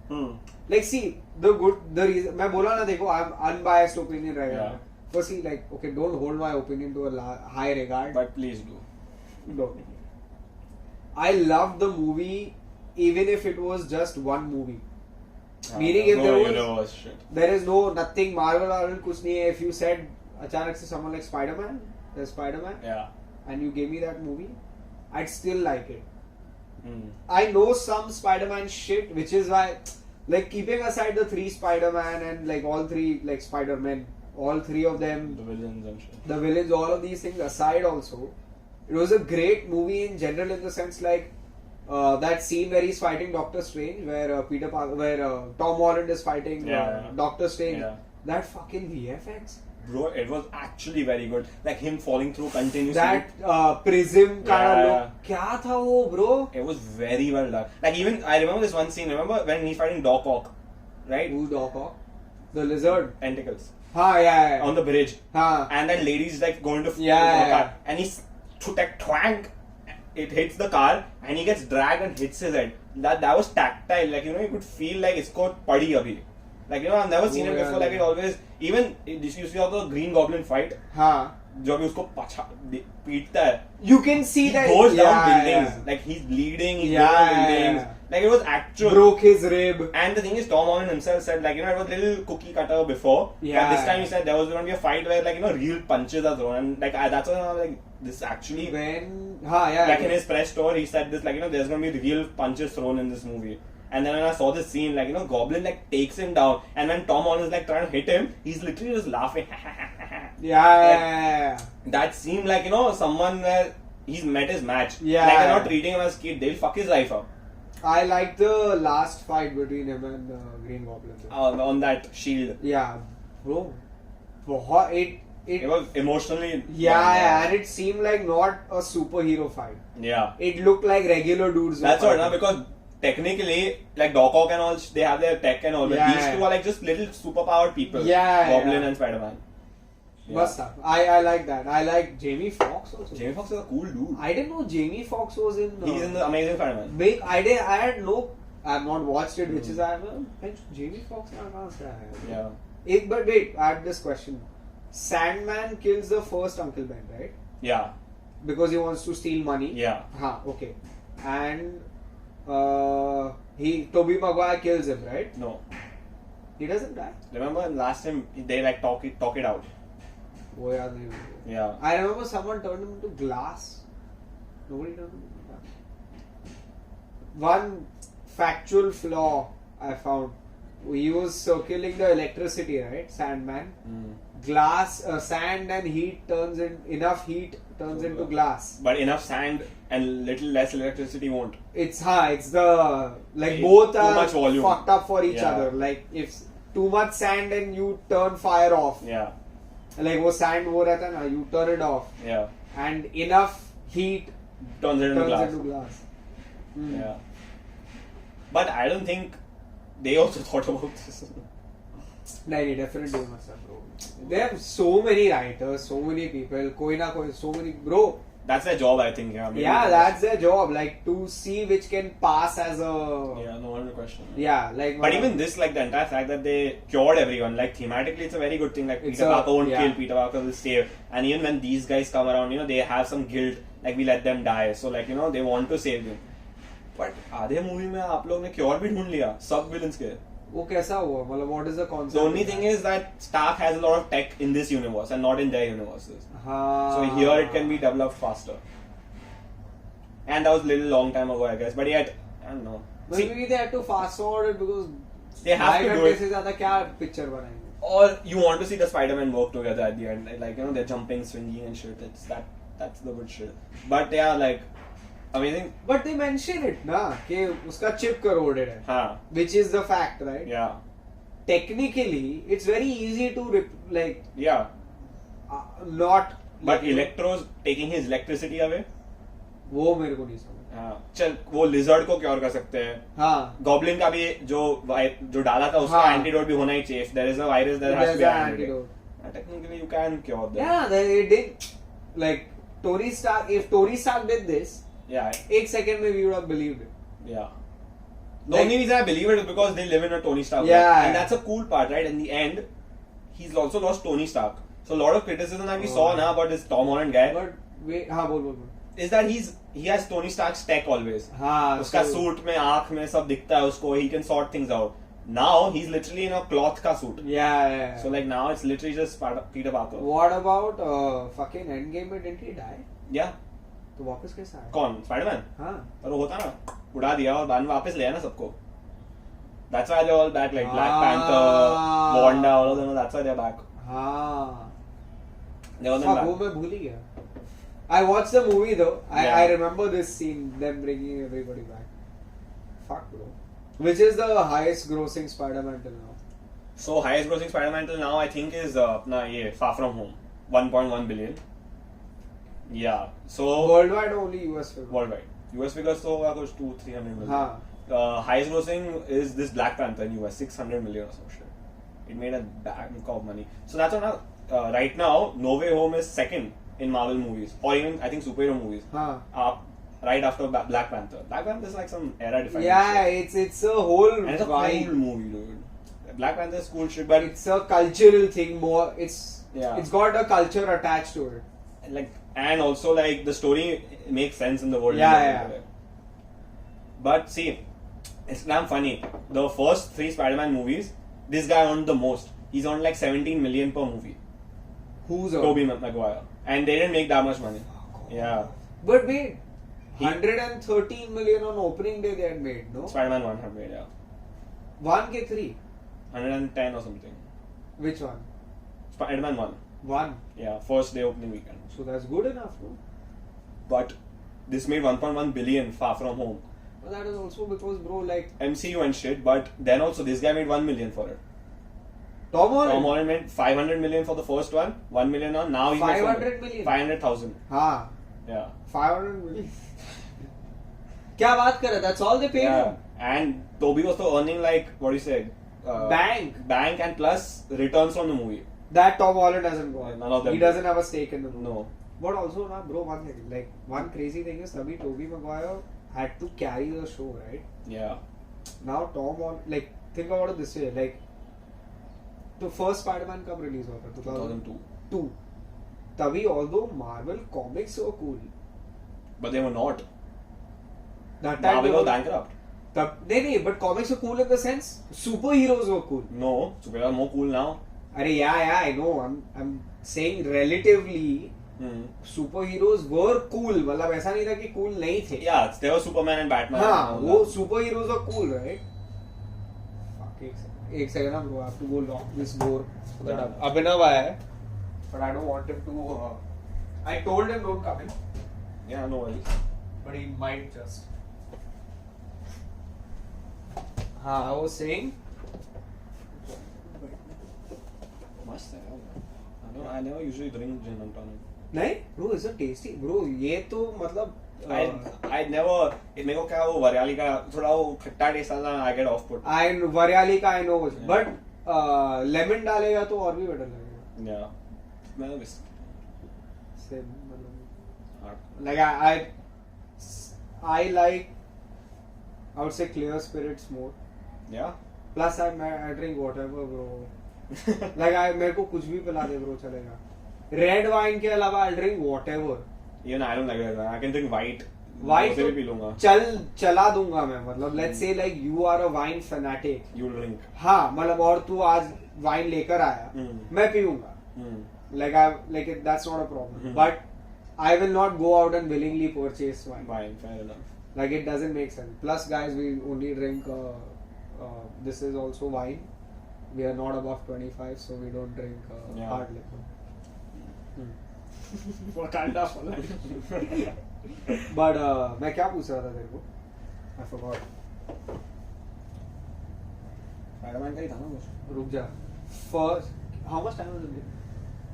Like, see, the reason, मैं बोला ना देखो, I'm unbiased opinion रहेगा. Yeah. Firstly, like, okay, don't hold my opinion to a high regard. But please do. No. I loved the movie even if it was just one movie. Meaning if there is nothing Marvel or कुछ नहीं है. If you said अचानक से someone like Spider-Man, there's Spider-Man, yeah, and you gave me that movie, I'd still like it. I know some Spider-Man shit, which is why, like, keeping aside the 3 Spider-Man and like all 3 like Spider-Men, all 3 of them, the villains, all of these things aside, also, it was a great movie in general, in the sense like that scene where he's fighting Doctor Strange, where Tom Holland is fighting Doctor Strange. Yeah. That fucking VFX. Bro, it was actually very good. Like him falling through continuously. That prism kind of look. Kya tha wo, bro? It was very well done. Like, even I remember this one scene. Remember when he's fighting Doc Ock, right? Who's Doc Ock? The lizard. Tentacles. Yeah. On the bridge. And that lady's like going to car, and he's like twang. It hits the car, and he gets dragged and hits his head. That was tactile. Like, you know, you could feel like it's got padi abhi. Like, you know, I've never seen it before. Like, it always, even you see how the Green Goblin fight. जब भी उसको पीटता है, you can see that he goes down buildings. Like, he's bleeding, he's going down buildings. Like, it was actual. Broke his rib. And the thing is, Tom Holland himself said, like, you know, it was a little cookie cutter before. But this time he said there was going to be a fight where, like, you know, real punches are thrown. And, like, that's why I was like, this actually. Like, in his press tour, he said this, like, you know, there's going to be real punches thrown in this movie. And then when I saw this scene, like, you know, Goblin, like, takes him down. And when Tom Holland is, like, trying to hit him, he's literally just laughing. That seemed like, you know, someone where he's met his match. Like, they're not treating him as a kid. They'll fuck his life up. I like the last fight between him and Green Goblin. On that shield. Yeah. Bro. It was emotionally. And it seemed like not a superhero fight. Yeah. It looked like regular dudes. That's what, now, because technically, like Doc Ock and all, they have their tech and all, but these two are like just little superpowered people. Goblin and Spider-Man. Must have. I like that. I like Jamie Foxx also. Jamie Foxx is a cool dude. I didn't know Jamie Foxx was in. He's in the Amazing Spider-Man. I had no. I have not watched it, which is I have. Jamie Foxx But wait, I have this question. Sandman kills the first Uncle Ben, right? Yeah. Because he wants to steal money. Yeah. Okay. And Tobey Maguire kills him, right? No. He doesn't die. Remember last time they like talk it out. Oh yeah. I remember someone turned him into glass. Nobody turned him into glass. One factual flaw I found. He was circling the electricity, right? Sandman. Glass, sand and heat turns into glass. But enough sand and little less electricity won't. It's the like both are much volume. Fucked up for each other. Like if too much sand and you turn fire off. Yeah. Like वो sand वो रहता ना, you turn it off. Yeah. And enough heat turns it into glass. Yeah. But I don't think they also thought about this. No, definitely must have, bro. There are so many writers, so many people, so many, bro. That's their job, I think. Yeah, that's their job. Like, to see which can pass as a... Yeah, no one will question. Yeah, like... But even this, like, the entire fact that they cured everyone, like, thematically, it's a very good thing. Like, Peter Parker won't kill, Peter Parker will save. And even when these guys come around, you know, they have some guilt. Like, we let them die. So, like, you know, they want to save them. But आधे movie में आप लोग ने cure भी ढूंढ लिया सब villains के. वो कैसा हुआ मतलब what is the concept? The only thing is that Stark has a lot of tech in this universe and not in their universes. हाँ. So here it can be developed faster. And that was a little long time ago, I guess. But yet, I don't know. Maybe they had to fast forward it because they have to do it. से ज़्यादा क्या picture बनाएंगे? Or you want to see the Spider-Man work together at the end, like you know they're jumping, swinging and shit. That's the good shit. But yeah, like amazing. But they mention it ना कि उसका chip corroded है. हाँ. Which is the fact, right? Yeah. Technically, it's very easy to like. Yeah. Not. But Electro's taking his electricity away. वो मेरे को नहीं समझ. हाँ. चल वो lizard को क्योर कर सकते हैं. हाँ. Goblin का भी जो डाला था उसका antidote भी होना ही चाहिए. If there is a virus, there has to be an antidote. Technically, you can cure them. Yeah, they did. Like Tony Stark. If Tony Stark did this. Yeah. एक second में we would have believed it. Yeah. The only reason I believe it is because they live in a Tony Stark world. Yeah. And that's a cool part, right? In the end, he's also lost Tony Stark. So a lot of criticism that we saw now about this Tom Holland guy. But wait, हाँ बोल. Is that he has Tony Stark's tech always. हाँ. उसका suit में आँख में सब दिखता है उसको. He can sort things out. Now he's literally in a cloth का suit. Yeah. So like now it's literally just Peter Parker. What about fucking Endgame में didn't he die? Yeah. तो वापस कैसा आया? कौन? Spider-Man? हाँ. पर वो होता ना उड़ा दिया और बाद में वापस ले आया ना सबको. That's why they're all back, like Black Panther, Wanda, all of them. That's why they're back. हाँ. They're all them back. वो मैं भूल ही गया. I watched the movie though. Yeah. I remember this scene, them bringing everybody back. Fuck bro. Which is the highest grossing Spider-Man till now? So highest grossing Spider-Man till now I think is अपना ये Far From Home, 1.1 billion. Yeah. So worldwide or only US figure? Worldwide. US figures तो होगा कुछ 200-300 million. हाँ. Highest grossing is this Black Panther in US, 600 million or some shit. It made a bank of money. So that's on right now. No Way Home is second in Marvel movies, or even I think superhero movies. हाँ. Right after Black Panther. Black Panther is like some era-defining. Yeah, shit. it's a whole And it's a vibe. cool movie, dude. Black Panther is cool shit, but it's a cultural thing more. It's got a culture attached to it. Like, and also like the story makes sense in the world. Yeah. But see, it's damn funny. The first 3 Spider-Man movies, this guy earned the most. He's earned like 17 million per movie. Who's Tobey Maguire. And they didn't make that much money. Yeah. But wait, 113 million on opening day they had made, no? Spider-Man 1 had made, yeah. 1K3? 110 or something. Which one? Spider-Man 1. 1? Yeah, first day opening weekend. So that's good enough, no? But this made 1.1 billion Far From Home. But that is also because, bro, like... MCU and shit, but then also this guy made 1 million for it. Tom Holland made 500 million for the first one, 1 million on, now he made 500 million? 500,000. हाँ. Yeah. 500 million. क्या बात कर रहा? That's all they paid him. And Toby was also earning like, what do you say? Bank and plus returns from the movie. That Tom Holland hasn't got. None of them. He doesn't have a stake in the movie. No. But also, na, bro, one thing, like, one crazy thing is, Tobey Maguire had to carry the show, right? Yeah. Now Tom Holland, like, think about it this way, like, the first Spider-Man कब release हुआ था? 2002. तभी although Marvel comics were cool. But they were not. That time Marvel was bankrupt. नहीं, but comics were cool in the sense superheroes were cool. No, superheroes are more cool now. Yeah, I know. I'm saying relatively, superheroes were cool. मतलब ऐसा नहीं था कि cool नहीं थे. Yeah, there were Superman and Batman. हाँ, वो superheroes were cool, right? Fuck, एक second, bro. I have to go lock this door. Abhinav आया है, but I don't want him to. I told him don't come in. Yeah, no worries. But he might just. I was saying. Must है. I never usually drink gin and tonic. नहीं, bro, it's a tasty, bro. ये तो मतलब. I never. मेरे को क्या वो वरियाली का थोड़ा वो खट्टा टेस्ट आता है. I get off put. वरियाली का I know, but lemon डालेगा तो और भी better लगेगा. Yeah. मैं बस. Same like I like, I would say clear spirits more. Yeah. Plus I drink whatever, bro. Like मेरे को कुछ भी पिला दे bro चलेगा. Red wine के अलावा I drink whatever. Even I don't like red wine. I can drink white wine भी पी लूंगा. चला दूंगा मैं, मतलब let's say like you are a wine fanatic, You drink. हाँ मतलब और तू आज वाइन लेकर आया, मैं पीऊंगा, like that's not a problem, but I will not go out and willingly purchase wine. Fine, fair enough. Like it doesn't make sense. Plus, guys, we only drink. This is also wine. We are not above 25, so we don't drink hard liquor. What kind of? But मैं क्या पूछ रहा था तेरे को? I forgot. Spider-Man का ही था ना कुछ. रुक जा. First, how much time was it?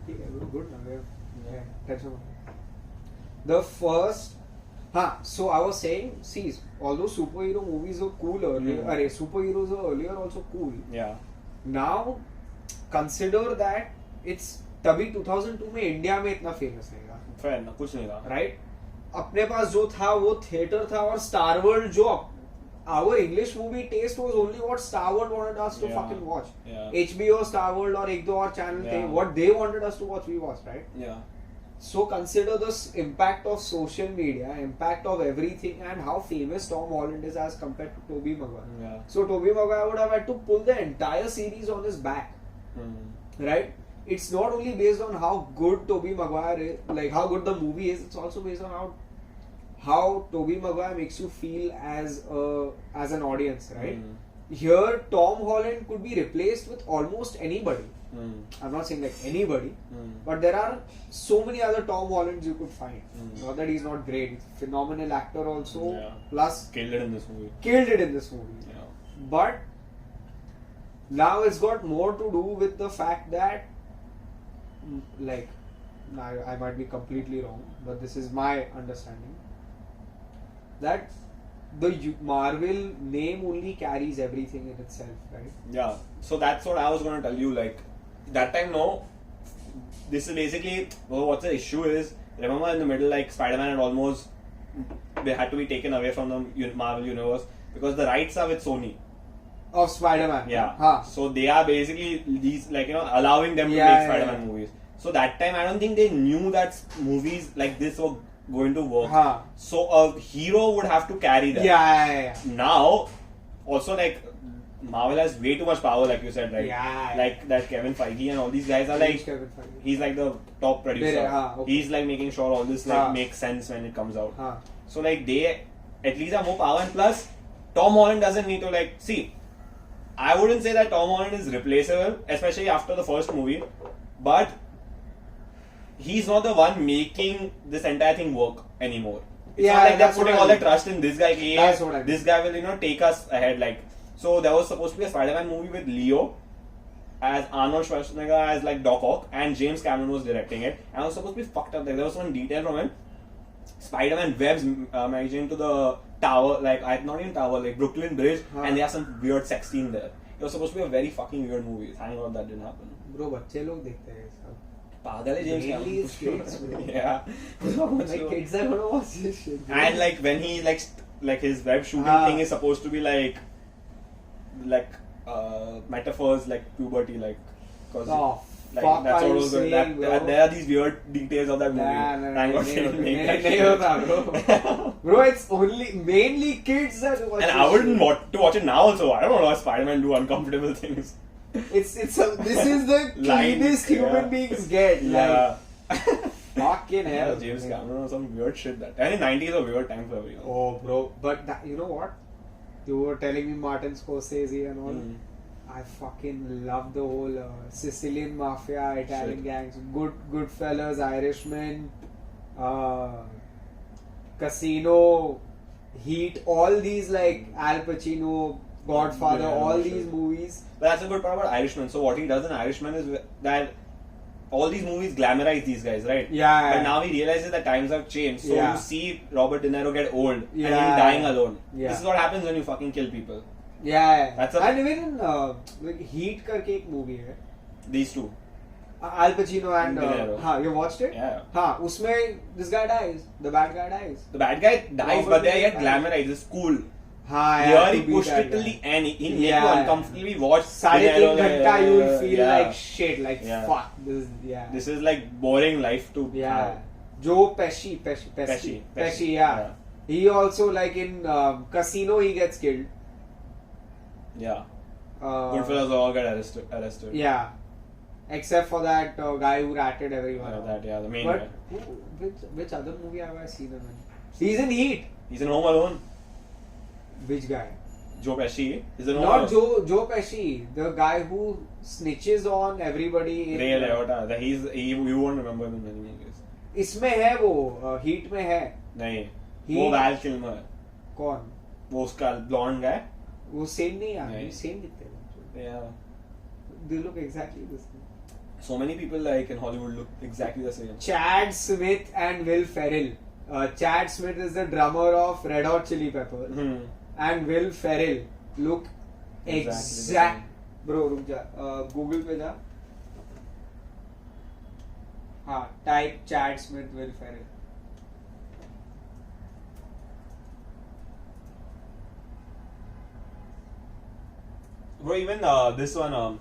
ठीक है, good ना. Yeah, tension. The first. So I was saying, see, although superhero movies were cool earlier, superheroes were earlier also cool. Yeah. Now, consider that it's तभी 2002 में India में इतना famous नहीं था. Fair ना, कुछ नहीं था. Right? अपने पास जो था वो थिएटर था और स्टार वर्ल्ड जो our English movie taste was only what Star World wanted us to fucking watch. Yeah. HBO, Star World और एक दो और channel थे. What they wanted us to watch, we watched, right? Yeah. So consider the impact of social media, impact of everything, and how famous Tom Holland is as compared to Tobey Maguire. Yeah. So Tobey Maguire would have had to pull the entire series on his back, right? It's not only based on how good Tobey Maguire is, like how good the movie is. It's also based on how Tobey Maguire makes you feel as an audience, right? Here, Tom Holland could be replaced with almost anybody. I'm not saying like anybody, but there are so many other Tom Hollands you could find. Not that he's not great, he's a phenomenal actor also. Plus, killed it in this movie. Yeah. But now it's got more to do with the fact that, like, I might be completely wrong, but this is my understanding, that the Marvel name only carries everything in itself, right? Yeah. So that's what I was going to tell you. Like, that time, no. This is basically what the issue is. Remember in the middle, like Spider-Man they had to be taken away from the Marvel universe because the rights are with Sony. Of Spider-Man. Yeah. So they are basically these, like, allowing them to make Spider-Man movies. So that time, I don't think they knew that movies like this were going to work. So a hero would have to carry that. Yeah. Now, also like Marvel has way too much power, like you said, right? Yeah. Like that Kevin Feige and all these guys are like, he's like the top producer. Okay. He's like making sure all this like makes sense when it comes out. So like they at least have more power, and plus Tom Holland doesn't need to like see. I wouldn't say that Tom Holland is replaceable, especially after the first movie, but he's not the one making this entire thing work anymore. It's not like they're putting all the trust in this guy. This guy will, take us ahead. Like, so there was supposed to be a Spider-Man movie with Leo as Arnold Schwarzenegger as like Doc Ock, and James Cameron was directing it. And it was supposed to be fucked up. Like, there was one detail from him. Spider-Man webs managing to the tower, like not even tower, like Brooklyn Bridge, and they have some weird sex scene there. It was supposed to be a very fucking weird movie. Thank God that didn't happen. Bro, बच्चे लोग देखते हैं सब. पागल है James Cameron. Kids, yeah. Like kids are gonna watch this shit. Bro. And like when he like his web shooting thing is supposed to be like metaphors like puberty, like cause like that's what was going. There are these weird details of that movie. Thank God they didn't make that shit. Bro, it's only mainly kids that watch. And I wouldn't want to watch it now. Also, I don't know why Spider-Man do uncomfortable things. This is the cleanest human beings get. Yeah. Fucking hell. James Cameron or some weird shit that. And in 90s a weird time for everyone. Oh, bro. But you know what? You were telling me Martin Scorsese and all. I fucking love the whole Sicilian mafia, Italian gangs, Goodfellas, Irishman, Casino, Heat, all these like Al Pacino, Godfather, all these movies. But that's a good part about Irishman. So what he does in Irishman is that all these movies glamorize these guys, right? Yeah. But now he realizes that times have changed. So you see Robert De Niro get old and he's dying alone. Yeah. This is what happens when you fucking kill people. Yeah. That's and even in like Heat करके एक movie है. These two. Al Pacino and De Niro. You watched it? Yeah. उसमें this guy dies. The bad guy dies. The bad guy dies, but they are yet glamorized. It's cool. Here he pushed it till the end. He made you uncomfortably watch. 3.5 घंटा you will feel like shit. Like fuck. This is like boring life to have. Joe Pesci. Yeah. He also like in Casino he gets killed. Yeah. Goodfellas all get arrested. Yeah. Except for that guy who ratted everyone. The main but guy. which other movie have I seen him in? He's in Heat. He's in Home Alone. Which guy? Joe Pesci. He's in Home Not Alone. Joe Pesci. The guy who snitches on everybody. Ray Liotta. You won't remember him in many movies. इसमें है वो Heat में है. नहीं. वो Val Kilmer है. कौन? वो उसका blonde guy. वो सेम नहीं यार. सेम दिखते हैं. Yeah. They look exactly the same. So many people like in Hollywood look exactly the same. Chad Smith and Will Ferrell. Chad Smith is the drummer of Red Hot Chili Peppers. And Will Ferrell look exact. Bro, रुक जा. Google पे जा. हाँ, type Chad Smith, Will Ferrell. Bro, even this one,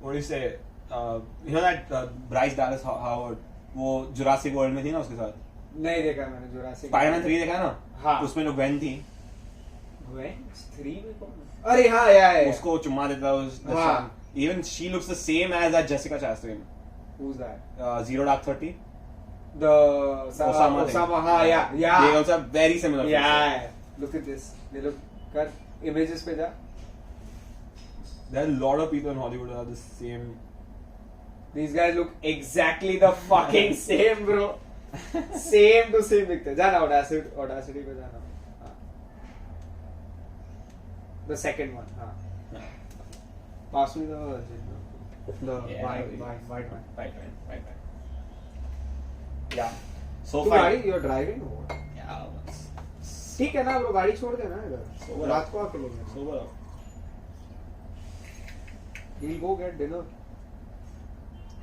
what do you say? You know that Bryce Dallas Howard, वो Jurassic World में थी ना उसके साथ? नहीं देखा मैंने Jurassic. Spider-Man 3 देखा ना? हाँ. उसमें जो Gwen थी. Gwen 3 में कौन? अरे हाँ यार. उसको चुम्मा देता है हाँ. Even she looks the same as that Jessica Chastain. Who's that? Zero Dark 30. The Osama. हाँ, yeah. They also have very similar faces. Yeah. Look at this. They look. कर images पे जा. There are a lot of people in Hollywood who are the same. These guys look exactly the fucking same, bro. Same to same दिखते. जाना Audacity पे जाना. The second one. हाँ. Pass me the white one. Yeah. So तू fine. गाड़ी you're driving or what? Yeah. ठीक है ना bro, गाड़ी छोड़ देना इधर. Sober रात को आके लेंगे. Sober. We'll go get dinner.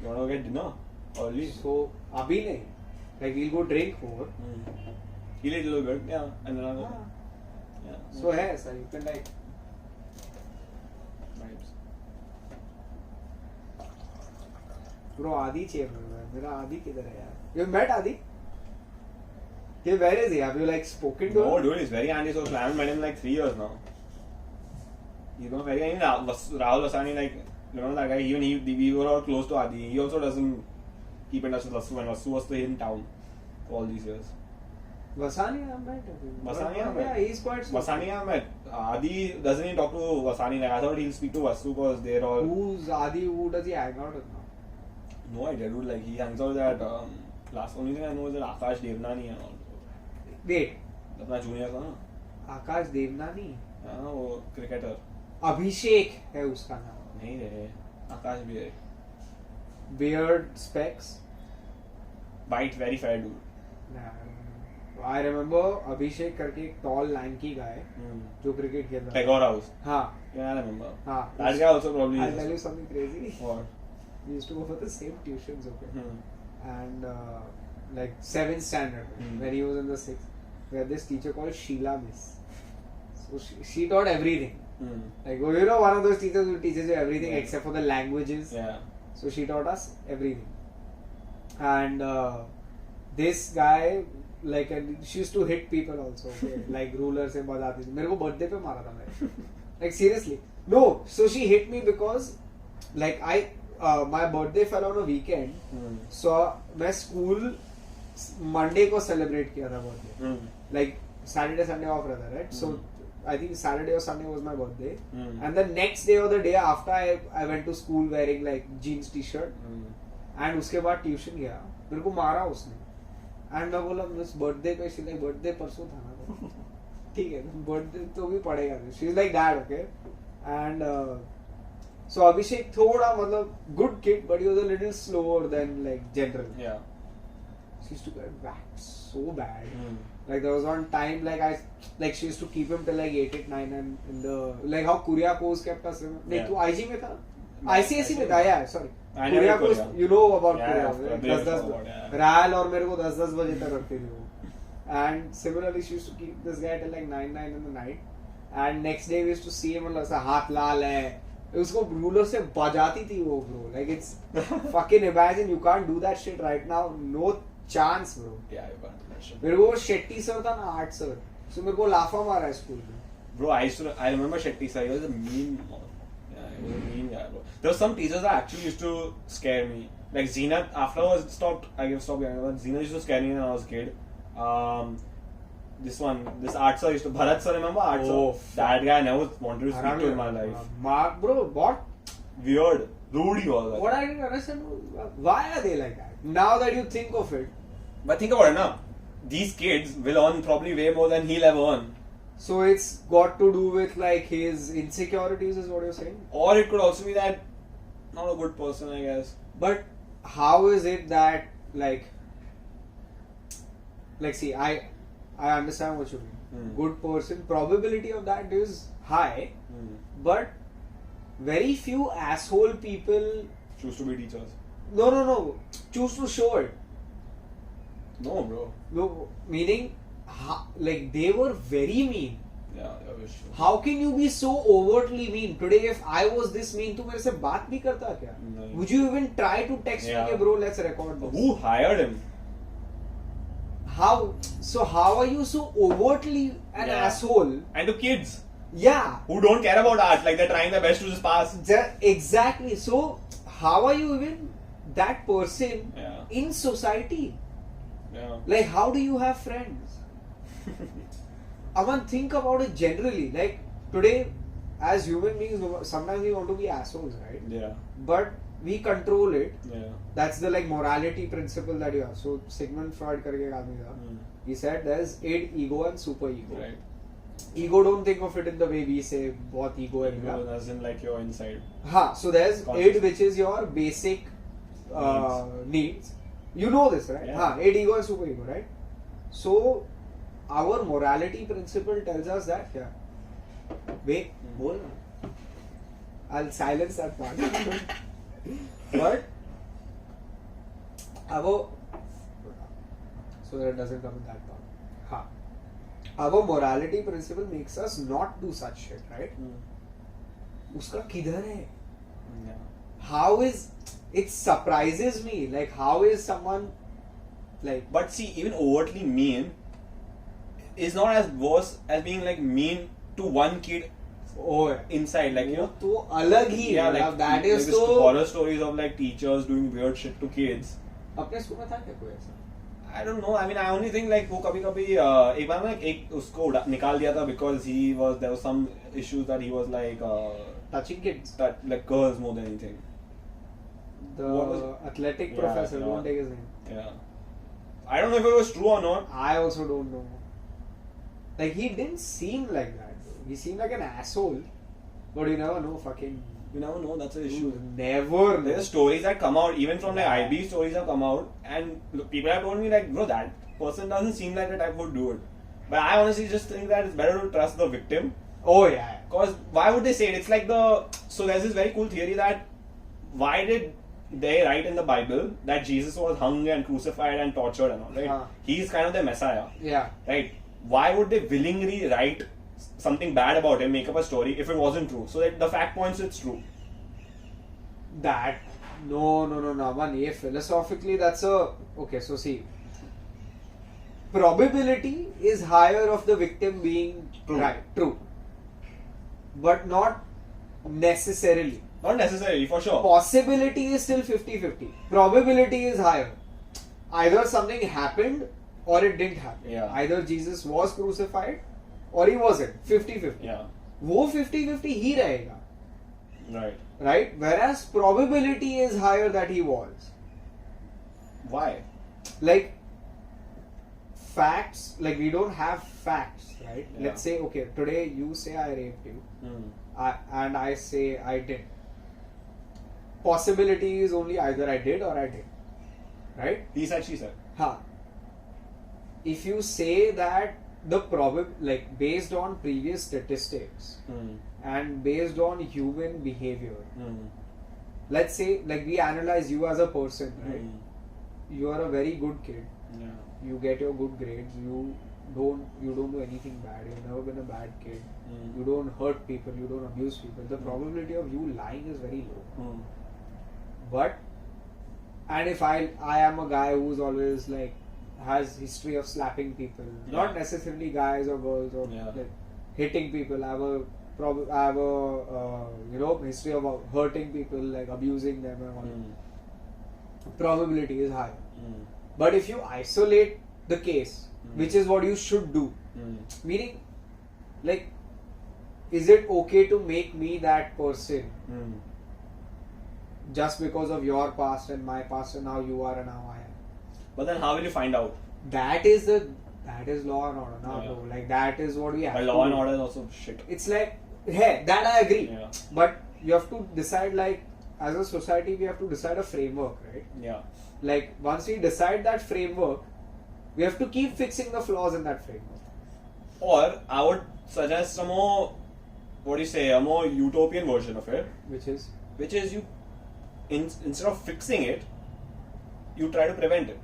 You wanna go get dinner early? So अभी नहीं. Like we'll go drink more. He'll eat a little bit. Yeah. And then I'll go. Yeah. So है ऐसा. You can like. Bro, Adi चाहिए मेरा Adi किधर है यार? You met Adi? Yeah, where is he? Have you like spoken to him? No, dude, he's very antisocial. I haven't met him in like 3 years now. He's not very. I mean, Rahul Vasani, like, you know that guy. Even we were all close to Adi. He also doesn't keep in touch with Vasu, and Vasu was still in town for all these years. Vasani, I met. Vasani, I met. Yeah, he's quite. Vasani, I met. Adi doesn't even talk to Vasani. Like, I thought he'll speak to Vasu because they're all. Who's Adi? Who does he hang out with now? No idea, dude. Like, he hangs out with that. Last only thing I know is that Akash Devnani and all. Wait. अपना junior था ना. आकाश देवनानी. हाँ वो cricketer. अभिषेक है उसका नाम. नहीं रे. आकाश भी है. Beard, specs. Bite, very fair dude. Nah, I remember Abhishek करके एक tall lanky guy जो क्रिकेट खेलता था. Pegor House. हाँ. Yeah, I remember. हाँ. That guy also probably. I'll tell you something crazy. What? We used to go for the same tuitions, okay? And like 7th standard, when he was in the 6th, we had this teacher called Sheila Miss. So she taught everything. Like, you know, one of those teachers who teaches you everything except for the languages. Yeah. So she taught us everything. And this guy, like, she used to hit people also. Okay? Like ruler se बजाती थी. मेरे को birthday पे मारा था मेरे. Like seriously. No. So she hit me because, like, my birthday fell on a weekend. So मैं school Monday को celebrate किया था birthday. Like Saturday, Sunday off रहता, right? So I think Saturday or Sunday was my birthday. And the next day or the day after I went to school wearing like jeans t-shirt. And उसके बाद tuition गया. मेरे को मारा उसने. And मैं बोला मिस birthday पे like birthday परसों था ना. ठीक है birthday तो भी पड़ेगा. She's like that, okay? And so Abhishek थोड़ा मतलब good kid, but he was a little slower than like general. Yeah. She used to get whacked so bad. Like there was one time like she used to keep him till like 8, 9 and in the like how Kuriakose kept us. Like तू IG में था? ICSE में था, yeah, sorry. Kuriakose, you know about Kuriakose. 10 Ral और मेरे को 10 बजे तक रखते थे वो. And similarly she used to keep this guy till like 9 in the night. And next day we used to see him like हाथ लाल है. उसको रूलर से बजाती थी वो bro. Like it's fucking imagine you can't do that shit right now. No chance bro. Yeah, you can't imagine. मेरे को Shetty sir था ना आर्ट सर, so मेरे को लाफा मारा है स्कूल में. Bro, I remember Shetty sir. He was a mean. Yeah, he was a mean guy, bro. There were some teachers that actually used to scare me. Like Zeenat, after I was stopped getting about. Zeenat used to scare me when I was a kid. This art sir used to Bharat sir. Remember art sir? That guy I never wanted to speak to in my life. Mark, bro, what? Weird, rude he was. What I didn't understand, why are they like that? Now that you think of it. But think about it now. These kids will earn probably way more than he'll ever earn. So it's got to do with like his insecurities, is what you're saying? Or it could also be that not a good person, I guess. But how is it that like see, I understand what you mean. Good person, probability of that is high, but very few asshole people choose to be teachers. No, choose to show it. No, bro. No, meaning like they were very mean. Yeah, that was true. How can you be so overtly mean? Today if I was this mean, तू मेरे से बात भी करता क्या? नहीं. Would you even try to text me, hey, bro, let's record this? Who hired him? How? So how are you so overtly an asshole? And to kids. Yeah. Who don't care about art, like they're trying their best to just pass. Exactly. So how are you even that person in society? Yeah. Like how do you have friends? Aman, think about it generally. Like today, as human beings, sometimes we want to be assholes, right? Yeah. But we control it. Yeah. That's the like morality principle that you have. So Sigmund Freud करके एक आदमी था. He said there's id, ego and super ego. Right. Ego, don't think of it in the way we say बहुत ego है. Ego as in like your inside. हाँ. So there's id, which is your basic needs. You know this, right? Yeah. हाँ. Id, ego and super ego, right? So our morality principle tells us that wait, hold on. I'll silence that part. But so that it doesn't come in that part. Our morality principle makes us not do such shit, right? Uska kidhar hai? How is it surprises me, like how is someone like, but see, even overtly mean is not as worse as being like mean to one kid inside, like you know, तो अलग ही yeah, like that is like so horror stories of like teachers doing weird shit to kids. अपने school में था क्या कोई ऐसा? I don't know. I mean, I only think like वो कभी एक बार ना एक उसको निकाल दिया था because there was some issues that he was like touching kids, like girls more than anything. The athletic professor, don't take his name. Yeah, I don't know if it was true or not. I also don't know. Like he didn't seem like that. He seemed like an asshole, but you never know. You never know. That's the issue. Never. There's stories that come out, even from like IB stories have come out, and people have told me like, bro, that person doesn't seem like the type who would do it. But I honestly just think that it's better to trust the victim. Oh yeah. Because why would they say it? It's like so there's this very cool theory that why did they write in the Bible that Jesus was hung and crucified and tortured and all, right? He's kind of the Messiah. Yeah. Right? Why would they willingly write something bad about him, make up a story if it wasn't true? So that the fact points it's true. That no man, yeah, philosophically that's okay, so see, probability is higher of the victim being true, but not necessarily. Not necessarily, for sure. Possibility is still 50-50. Probability is higher. Either something happened or it didn't happen. Yeah. Either Jesus was crucified or he wasn't. 50-50. Yeah. वो 50-50 ही रहेगा. Right. Right? Whereas probability is higher that he was. Why? Like facts, like we don't have facts, right? Yeah. Let's say, okay, today you say I raped you, and I say I did. Possibility is only either I did or I did, right? He said, she said. If you say that the like based on previous statistics and based on human behavior, let's say like we analyze you as a person, right? You are a very good kid. Yeah. You get your good grades. You don't do anything bad. You've never been a bad kid. You don't hurt people. You don't abuse people. The probability of you lying is very low. But and if I am a guy who's always like has history of slapping people, not necessarily guys or girls or like hitting people. I have a history of hurting people, like abusing them and all. Probability is high. But if you isolate the case, which is what you should do, meaning like, is it okay to make me that person just because of your past and my past, and now you are and now I am? But then how will you find out? That is law and order now, bro. Like that is what we have. But law and order is also shit. It's like, hey, that I agree. Yeah. But you have to decide, like, as a society, we have to decide a framework, right? Yeah. Like, once we decide that framework, we have to keep fixing the flaws in that framework. Or I would suggest a more, a more utopian version of it. Which is you, instead of fixing it, you try to prevent it.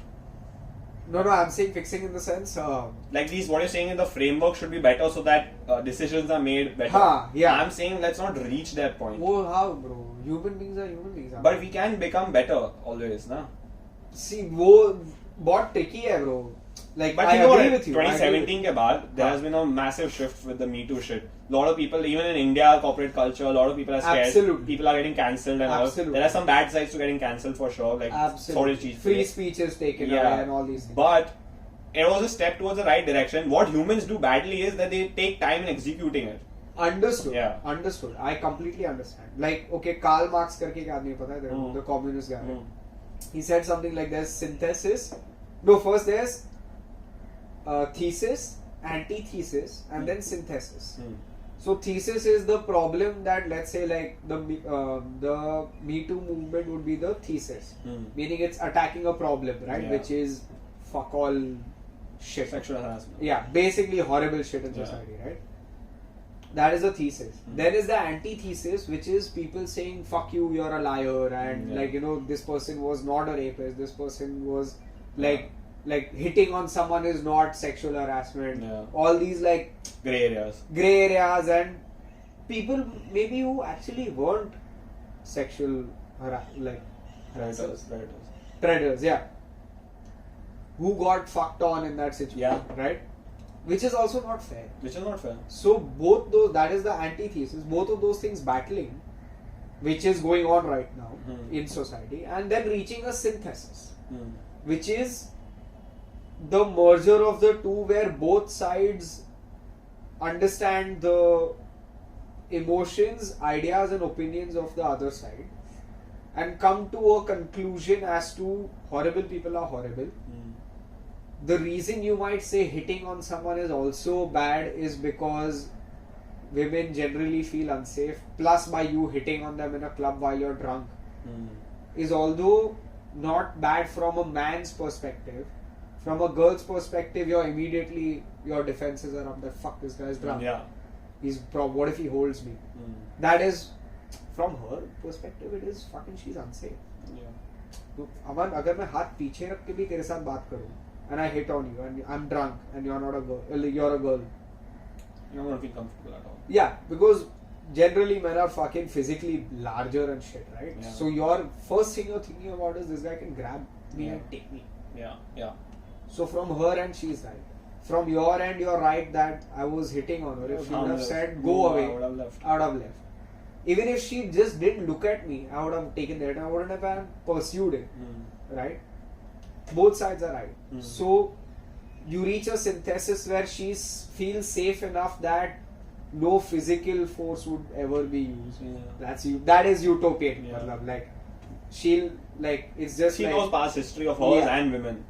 No, I'm saying fixing in the sense... like these, what you're saying in the framework should be better so that decisions are made better. Yeah. I'm saying let's not reach that point. Oh, how, bro? Human beings are human beings. But we can become better always, na? See, बहुत tricky hai, bro. Like, but I agree with you. 2017 के बाद, there has been a massive shift with the Me Too shit. A lot of people, even in India, corporate culture, a lot of people are scared. Absolutely. People are getting cancelled and all. There are some bad sides to getting cancelled for sure. Like, absolutely. Free speech is taken away and all these things. But it was a step towards the right direction. What humans do badly is that they take time in executing it. Understood. Yeah. Understood. I completely understand. Like, okay, Karl Marx करके एक आदमी पता है, the communist guy. He said something like there's synthesis. No, first there's thesis, antithesis, and then synthesis. So thesis is the problem that, let's say, like the Me Too movement would be the thesis, meaning it's attacking a problem, right? Yeah. Which is fuck all shit. Sexual harassment. Yeah, basically horrible shit in society, right? That is the thesis. Then is the antithesis, which is people saying fuck you, you're a liar, and like, you know, this person was not a rapist, this person was like hitting on someone is not sexual harassment. All these like grey areas, and people maybe who actually weren't sexual predators, who got fucked on in that situation, right? Which is also not fair. So both those, that is the antithesis, both of those things battling, which is going on right now in society, and then reaching a synthesis, which is the merger of the two, where both sides understand the emotions, ideas and opinions of the other side and come to a conclusion as to horrible people are horrible. The reason you might say hitting on someone is also bad is because women generally feel unsafe, plus by you hitting on them in a club while you're drunk is, although not bad from a man's perspective, from a girl's perspective, your defenses are up that fuck, this guy's drunk. What if he holds me? That is, from her perspective, it is fucking, she's unsafe. तो अमन, अगर मैं हाथ पीछे रख के भी तेरे साथ बात करूं and I hit on you and I'm drunk and you're not a girl, you're a girl, you're not feel comfortable at all. Yeah, because generally men are fucking physically larger and shit, right? So your first thing you're thinking about is this guy can grab me and take me. So from her end, she's right. From your end, you're right that I was hitting on her. If she would have said, go away, I would have left. Even if she just didn't look at me, I would have taken that and I wouldn't have pursued it. Right? Both sides are right. So you reach a synthesis where she feels safe enough that no physical force would ever be used. That is utopian. Like, she'll, like, it's just she like, knows past history of hers and women.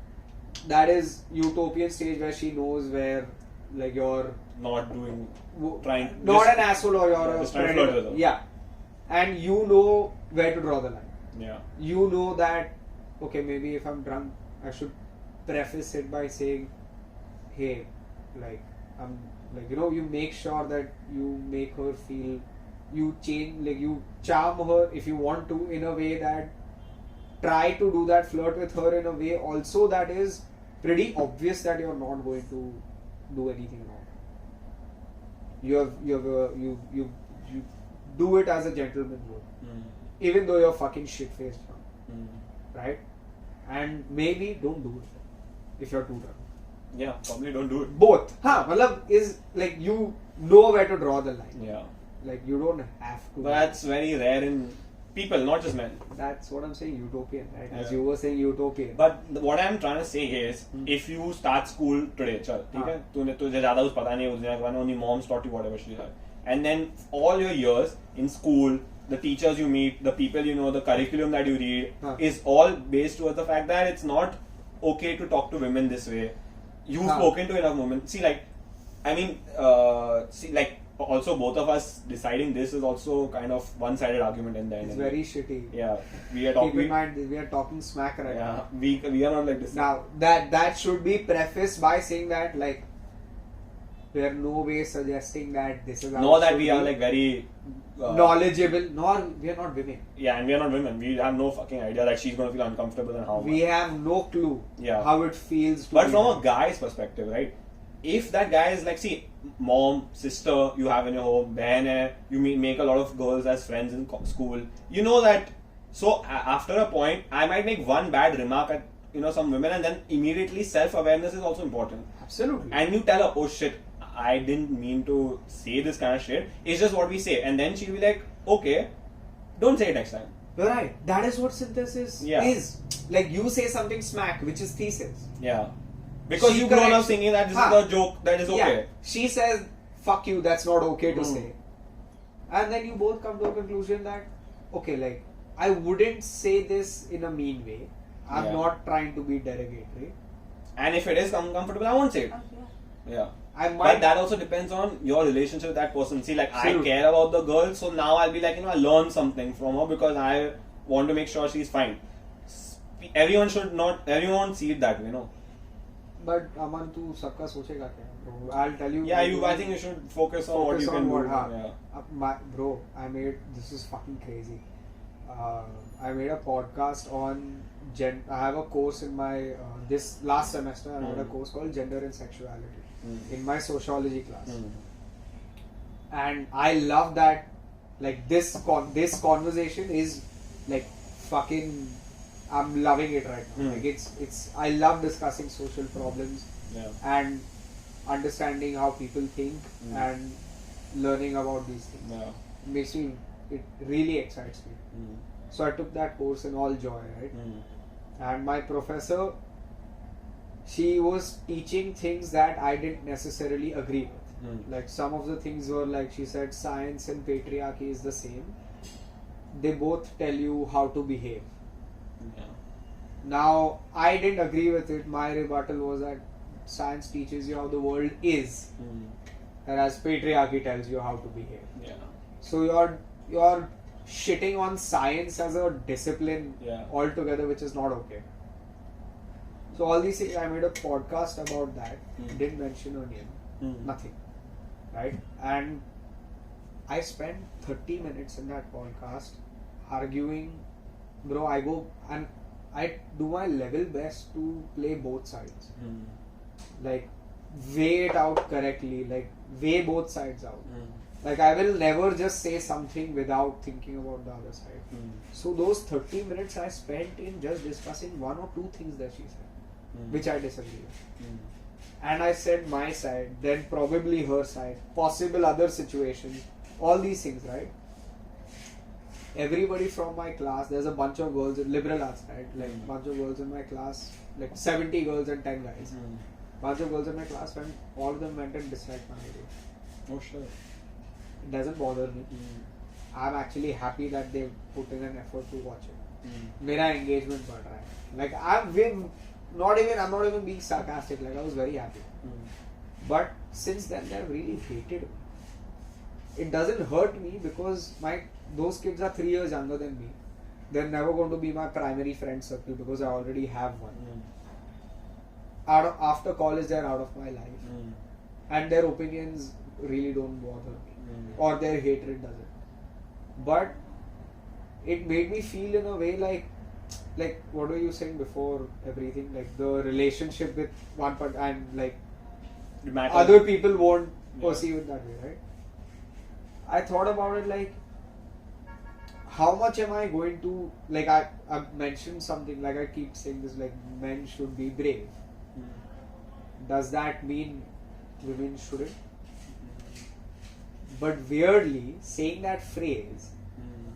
That is utopian stage where she knows where, like, you're not doing, not an asshole or you're a predator. And you know where to draw the line. You know that, okay, maybe if I'm drunk, I should preface it by saying, hey, like, I'm, like, you know, you make sure that you make her feel, you change, like, you charm her if you want to, in a way that, try to do that, flirt with her in a way also that is pretty obvious that you're not going to do anything wrong. You do it as a gentleman would, even though you're fucking shit-faced drunk, right? and maybe don't do it if you're too drunk. Yeah, probably don't do it. Both. Matlab is like you know where to draw the line. Yeah. Like you don't have to. But that's very rare in people, not just men. That's what I'm saying, utopian, right? As Yeah. you were saying, utopian. But what I'm trying to say is, if you start school today, चल, ठीक है? तूने तुझे ज़्यादा कुछ पता नहीं है उस दुनिया के बारे में, only mom's taught you whatever she had. And then all your years in school, the teachers you meet, the people you know, the curriculum that you read is all based towards the fact that it's not okay to talk to women this way. You've spoken to enough women. See, like, I mean, also both of us deciding this is also kind of one-sided argument in the end. It's very shitty. Yeah, we are Keep talking. in mind, we are talking smack right now. Yeah, we are not like this. Now that should be prefaced by saying that like we are no way suggesting that this is. Nor that we are like very knowledgeable. Nor we are not women. Yeah, and we are not women. We have no fucking idea that she's gonna feel uncomfortable and how. We have no clue. Yeah. How it feels. But from a guy's perspective, right? If that guy is like, see, mom, sister, you have in your home, behan hai, you make a lot of girls as friends in school. You know that. So after a point, I might make one bad remark at some women, and then immediately self-awareness is also important. Absolutely. And you tell her, oh shit, I didn't mean to say this kind of shit. It's just what we say, and then she'll be like, okay, don't say it next time. You're right. That is what synthesis is. Like you say something smack, which is thesis. Yeah. Because you grown up thinking that this is a joke that is okay. Yeah. She says, fuck you, that's not okay to say. And then you both come to a conclusion that, okay, like, I wouldn't say this in a mean way. I'm not trying to be derogatory. And if it is uncomfortable, I won't say it. Yeah. But that also depends on your relationship with that person. See, like, I care about the girl, so now I'll be like, I learn something from her because I want to make sure she's fine. Everyone see it that way, But Aman, tu sabka sochega kya? Bro, I'll tell you. Yeah, I think you should focus on what you can do. Bro, this is fucking crazy. I made a podcast on I have a course in my this last semester. I made a course called Gender and Sexuality in my sociology class, and I love that. Like this conversation is like fucking. I'm loving it right now. Like it's. I love discussing social problems and understanding how people think and learning about these things. Yeah. It really excites me. So I took that course in all joy, right? And my professor, she was teaching things that I didn't necessarily agree with. Like some of the things were like, she said science and patriarchy is the same. They both tell you how to behave. Yeah. Now, I didn't agree with it. My rebuttal was that science teaches you how the world is, whereas patriarchy tells you how to behave. Yeah. So you're shitting on science as a discipline altogether, which is not okay. So all these things, I made a podcast about that. Didn't mention her name. Nothing. Right? And I spent 30 minutes in that podcast arguing. Bro, I go and I do my level best to play both sides. Like, weigh it out correctly. Like, weigh both sides out. Like, I will never just say something without thinking about the other side. So, those 30 minutes I spent in just discussing one or two things that she said, which I disagree with. And I said my side, then probably her side, possible other situations, all these things, right? Everybody from my class, there's a bunch of girls in liberal arts, right? Like bunch of girls in my class, like 70 girls and 10 guys. Bunch of girls in my class, and all of them went and disliked my video. Oh sure. It doesn't bother me. I'm actually happy that they put in an effort to watch it. Mera engagement बढ़ रहा है. Like I'm not even being sarcastic. Like I was very happy. But since then they've really hated me. It doesn't hurt me because those kids are 3 years younger than me. They're never going to be my primary friend circle because I already have one. After college, they're out of my life. And their opinions really don't bother me. Or their hatred doesn't. But it made me feel in a way like what were you saying before everything? Like the relationship with one part and like other people won't perceive it that way, right? I thought about it like how much am I going to, like, I've mentioned something, like I keep saying this, like men should be brave. Does that mean women shouldn't? But weirdly, saying that phrase,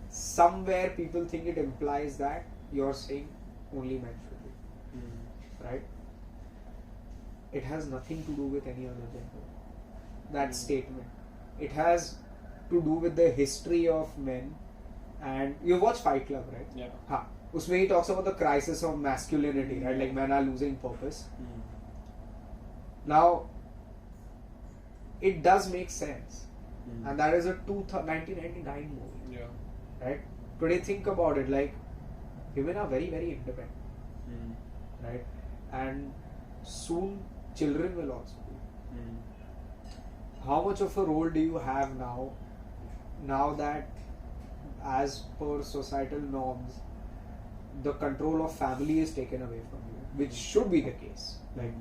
somewhere people think it implies that you're saying only men should be. Right? It has nothing to do with any other gender. That statement. It has to do with the history of men. And you watch Fight Club, right? Yeah. Ha. Usme he talks about the crisis of masculinity, right? Like men are losing purpose. Now, it does make sense. And that is a 1999 movie. Yeah. Right? Today, think about it, like women are very, very independent. Right? And soon children will also be. How much of a role do you have now that as per societal norms the control of family is taken away from you, which should be the case. Like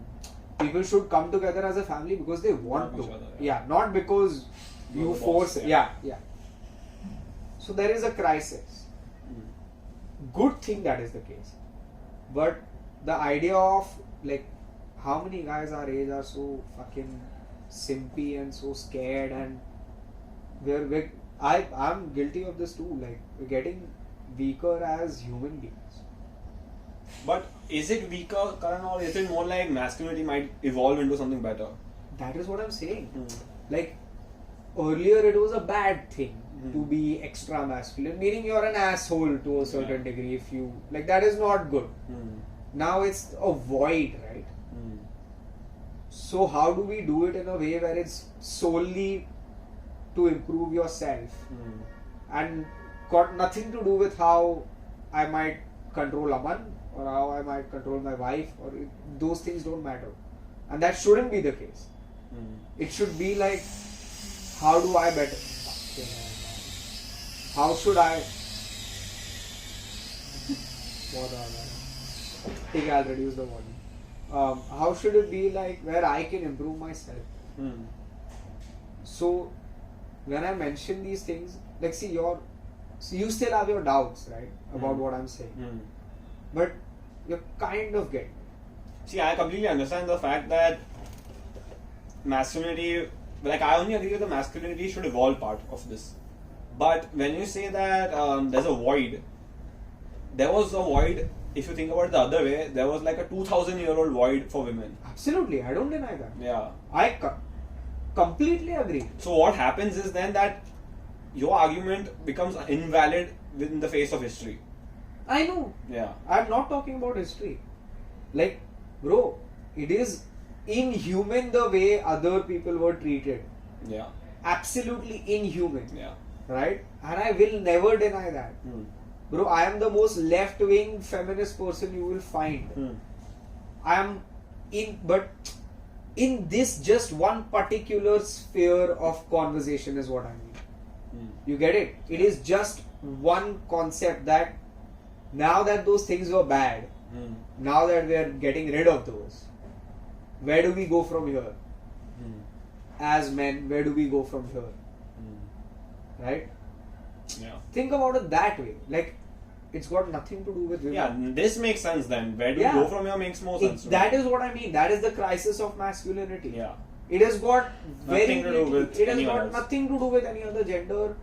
people should come together as a family because they want to. Yeah, not because you force it. Yeah. So there is a crisis. Good thing that is the case. But the idea of, like, how many guys our age are so fucking simpy and so scared, and I'm guilty of this too. Like, we're getting weaker as human beings. But is it weaker, Karan, or is it more like masculinity might evolve into something better? That is what I'm saying. Like, earlier it was a bad thing to be extra masculine, meaning you're an asshole to a certain degree. If you, like, that is not good. Now it's a void, right? So how do we do it in a way where it's solely to improve yourself and got nothing to do with how I might control Aman or how I might control my wife, or those things don't matter, and that shouldn't be the case. It should be like, how do I better? How should I? Okay, I'll reduce the volume. How should it be like where I can improve myself? So when I mention these things, like, see, you still have your doubts, right, about what I'm saying, but you're kind of getting it. See, I completely understand the fact that masculinity, like, I only agree with the masculinity should evolve part of this. But when you say that there's a void, there was a void. If you think about it the other way, there was like a 2,000-year-old void for women. Absolutely, I don't deny that. Yeah. I completely agree. So what happens is then that your argument becomes invalid within the face of history. I know. Yeah. I'm not talking about history. Like, bro, it is inhuman the way other people were treated. Yeah. Absolutely inhuman. Yeah. Right? And I will never deny that. Bro, I am the most left-wing feminist person you will find. I am but in this just one particular sphere of conversation is what I mean. You get it? It is just one concept that now that those things were bad, now that we are getting rid of those, where do we go from here? As men, where do we go from here? Right? Yeah. Think about it that way. Like, it's got nothing to do with women. Yeah, this makes sense then. Where do you go from here makes more sense. That is what I mean. That is the crisis of masculinity. Yeah. It has got nothing to do with it has got nothing to do with any other gender.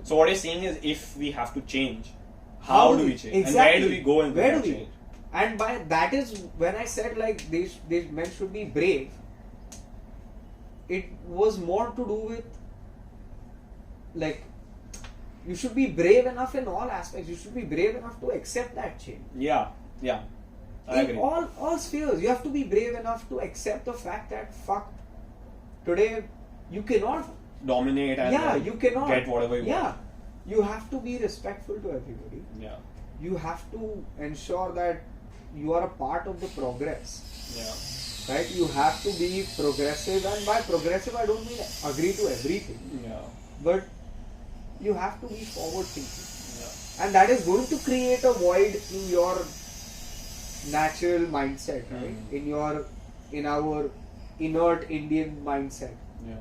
So what you're saying is, if we have to change, how do we change? Exactly. And where do we go and where do we change? And by that is when I said, like, these men should be brave. It was more to do with, like, you should be brave enough in all aspects. You should be brave enough to accept that change. Yeah. I agree. In all spheres, you have to be brave enough to accept the fact that today you cannot dominate and you cannot get whatever you want. Yeah, you have to be respectful to everybody. Yeah. You have to ensure that you are a part of the progress. Yeah. Right? You have to be progressive, and by progressive I don't mean agree to everything. Yeah. But you have to be forward thinking. Yeah. And that is going to create a void in your natural mindset, right? In our inert Indian mindset. Yeah.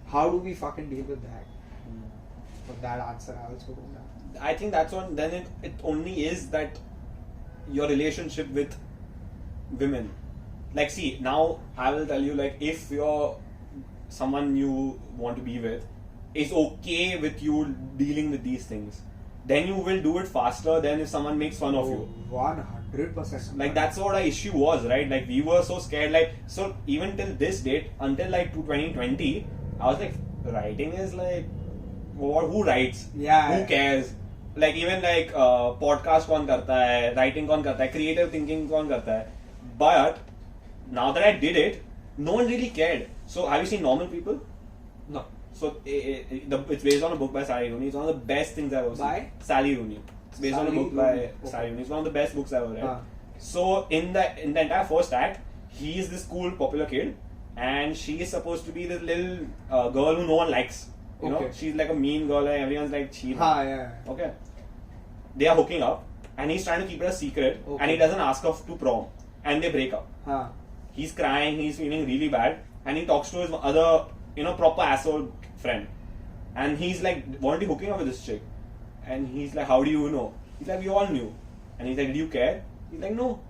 How do we fucking deal with that? for that answer. I also don't have. I think that's on. Then it only is that your relationship with women. Like, see, now I will tell you, like, if you're someone you want to be with is okay with you dealing with these things, then you will do it faster than if someone makes fun of you. 100%. Like, that's what our issue was, right? Like, we were so scared. Like, so even till this date, until like 2020, I was like, writing is like, what? Who writes? Yeah. Who cares? Like, even like podcast कौन करता है, writing कौन करता है, creative thinking कौन करता है. But now that I did it, no one really cared. So have you seen Normal People? No. So it's based on a book by Sally Rooney. It's one of the best things I've ever seen. By? Sally Rooney. It's based on a Sally book by Rooney. Sally Rooney. It's one of the best books I've ever read. Huh. So in the entire first act, he is this cool popular kid, and she is supposed to be this little girl who no one likes. You know, Okay. she's like a mean girl, and everyone's like, cheat. Yeah. Okay. They are hooking up, and he's trying to keep it a secret, Okay. and he doesn't ask her to prom, and they break up. Huh. He's crying, he's feeling really bad, and he talks to his other, proper asshole friend, and he's like, weren't you hooking up with this chick? And he's like, how do you know? He's like, we all knew. And he's like, did you care? He's like, no.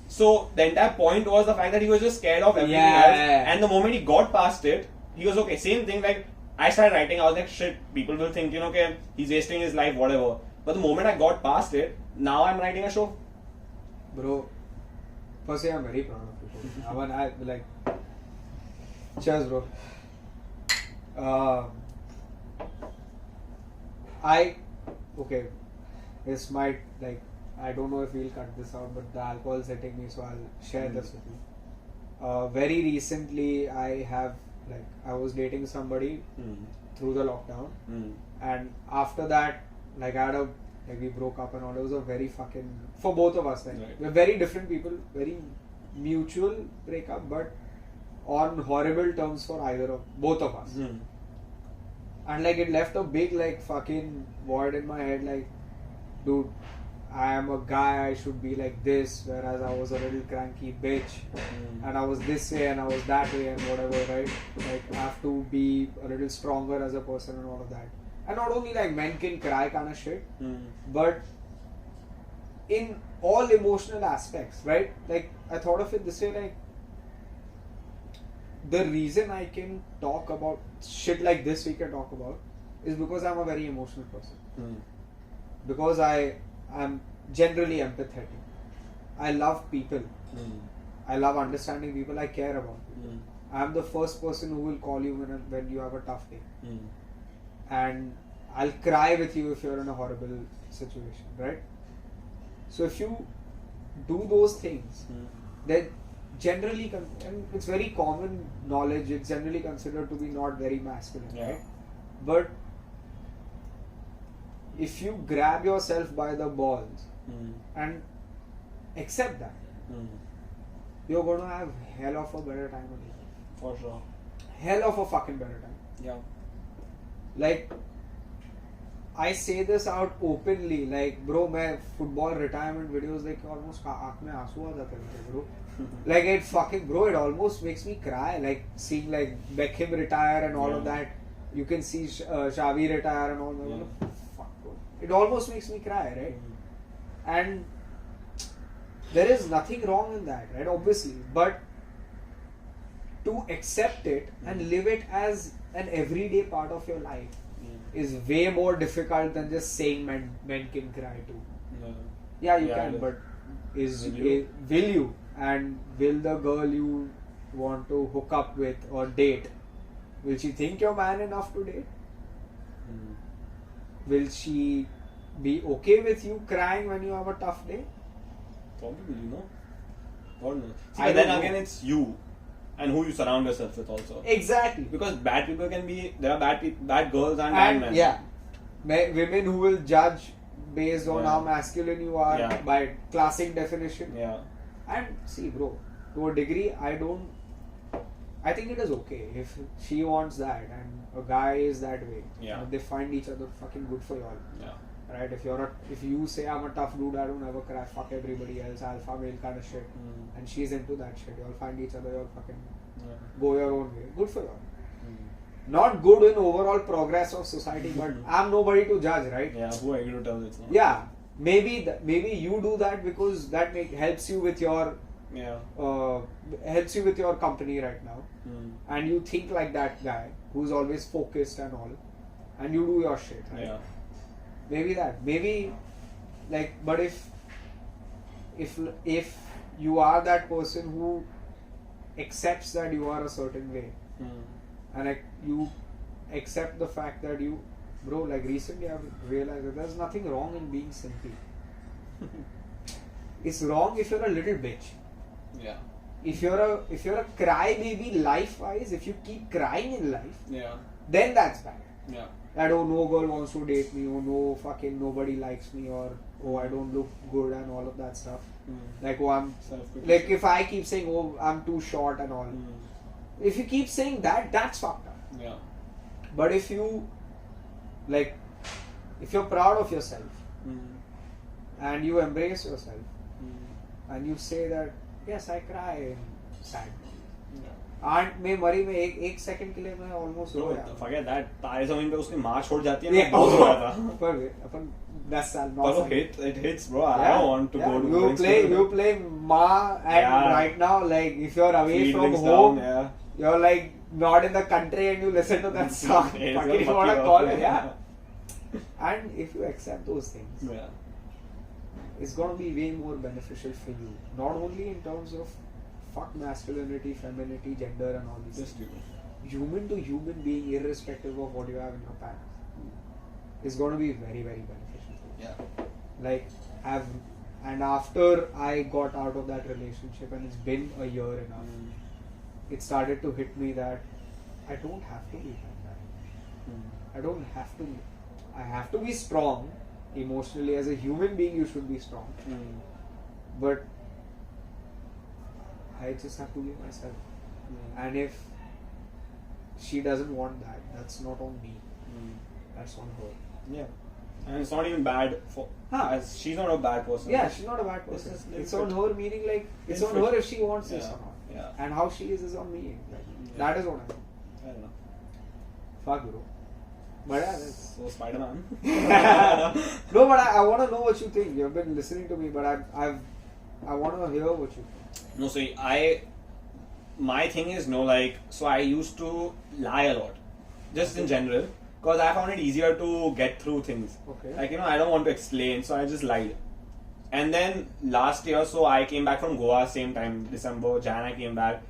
So the entire point was the fact that he was just scared of everything else, and the moment he got past it, he was okay. Same thing, like, I started writing, I was like, shit, people will think, okay, he's wasting his life, whatever. But the moment I got past it, now I'm writing a show. Bro, firstly, I'm very proud of you. I like, cheers, bro. Okay, this might, like, I don't know if we'll cut this out, but the alcohol's hitting me, so I'll share this with you. Very recently, I was dating somebody through the lockdown, and after that, like, we broke up and all. It was a very fucking, for both of us, like, Right. we're very different people, very mutual breakup, but on horrible terms for both of us. And like, it left a big, like, fucking void in my head, like, dude, I am a guy, I should be like this, whereas I was a little cranky bitch, and I was this way and I was that way and whatever, right? Like, I have to be a little stronger as a person and all of that. And not only like men can cry kind of shit, but in all emotional aspects, right? Like, I thought of it this way, like, the reason I can talk about shit like this we can talk about is because I'm a very emotional person. Because I am generally empathetic. I love people. I love understanding people. I care about people. I'm the first person who will call you when you have a tough day. And I'll cry with you if you're in a horrible situation, right? So if you do those things, then generally, and it's very common knowledge, it's generally considered to be not very masculine, right? But if you grab yourself by the balls and accept that, you're going to have hell of a better time on your life. For sure. Hell of a fucking better time. Yeah. Like, I say this out openly, like, bro, my football retirement videos, like, almost आँख में आंसू आ जाते हैं, bro. Like, it fucking, bro, it almost makes me cry, like, seeing, like, Beckham retire and all of that. You can see Xavi retire and all that. Fuck, bro. It almost makes me cry, right? And there is nothing wrong in that, right? Obviously. But to accept it and live it as an everyday part of your life is way more difficult than just saying men can cry too. Yeah, you can, but will you? And will the girl you want to hook up with or date, will she think you're man enough to date? Will she be okay with you crying when you have a tough day? Probably, God knows. See, I but then don't know. again, it's you and who you surround yourself with also. Exactly. Because bad people can be, there are bad girls and bad men. Yeah, women who will judge based on how masculine you are by classic definition. Yeah. And see, bro, to a degree, I think it is okay if she wants that and a guy is that way. Yeah. If they find each other, fucking good for y'all. Yeah. Right? If you say I'm a tough dude, I don't ever cry, fuck everybody else, alpha male kind of shit, and she's into that shit, y'all find each other, y'all fucking go your own way. Good for y'all. not good in overall progress of society, but I'm nobody to judge, right? Yeah, who are you to tell it's not? Yeah, maybe you do that because that helps you with your helps you with your company right now, and you think like that guy who's always focused and all, and you do your shit, right? Yeah. Maybe like, but if you are that person who accepts that you are a certain way, and like you accept the fact that you, bro, like recently I've realized that there's nothing wrong in being simple. It's wrong if you're a little bitch. Yeah. If you're a crybaby life-wise, if you keep crying in life, then that's bad. Yeah. That, oh, no girl wants to date me, oh no, fucking nobody likes me, or oh, I don't look good and all of that stuff. Like, oh, I'm like, if I keep saying, oh, I'm too short and all, if you keep saying that, that's fucked up. Yeah. But if you, like, if you're proud of yourself and you embrace yourself and you say that, yes, I cry in sad movies. आंट में मरी में एक second के लिए मैं almost रो गया. Forget that. तारे ज़मीन पे उसकी माँ छोड़ जाती है ना, बहुत रो रहा था. पर अपन 10 साल 9 साल. It hits, bro. I don't want to go to. You play Ma, and right now, like, if you're away from home, you're like not in the country and you listen to that song. Fucking what a call, yeah. And if you accept those things, it's gonna be way more beneficial for you. Not only in terms of fuck masculinity, femininity, gender and all these things. Human to human being, irrespective of what you have in your past, is gonna be very, very beneficial for you. Yeah. Like, and after I got out of that relationship, and it's been a year enough, it started to hit me that I don't have to be like that. I don't have to. I have to be strong emotionally. As a human being, you should be strong. But I just have to be myself. And if she doesn't want that, that's not on me. That's on her. Yeah. And it's not even bad for. As she's not a bad person. Yeah, she's not a bad person. It's on her, meaning like it's on her if she wants this or not. Yeah. And how she is on me. Like, that is what I mean. I don't know. Fuck, bro. But yeah, that's so Spider-Man. No, but I want to know what you think. You've been listening to me, but I want to hear what you think. No, so my thing is so I used to lie a lot, just in general, because I found it easier to get through things. Okay. Like, I don't want to explain, so I just lied. And then last year, so I came back from Goa, same time, December, Jan I came back.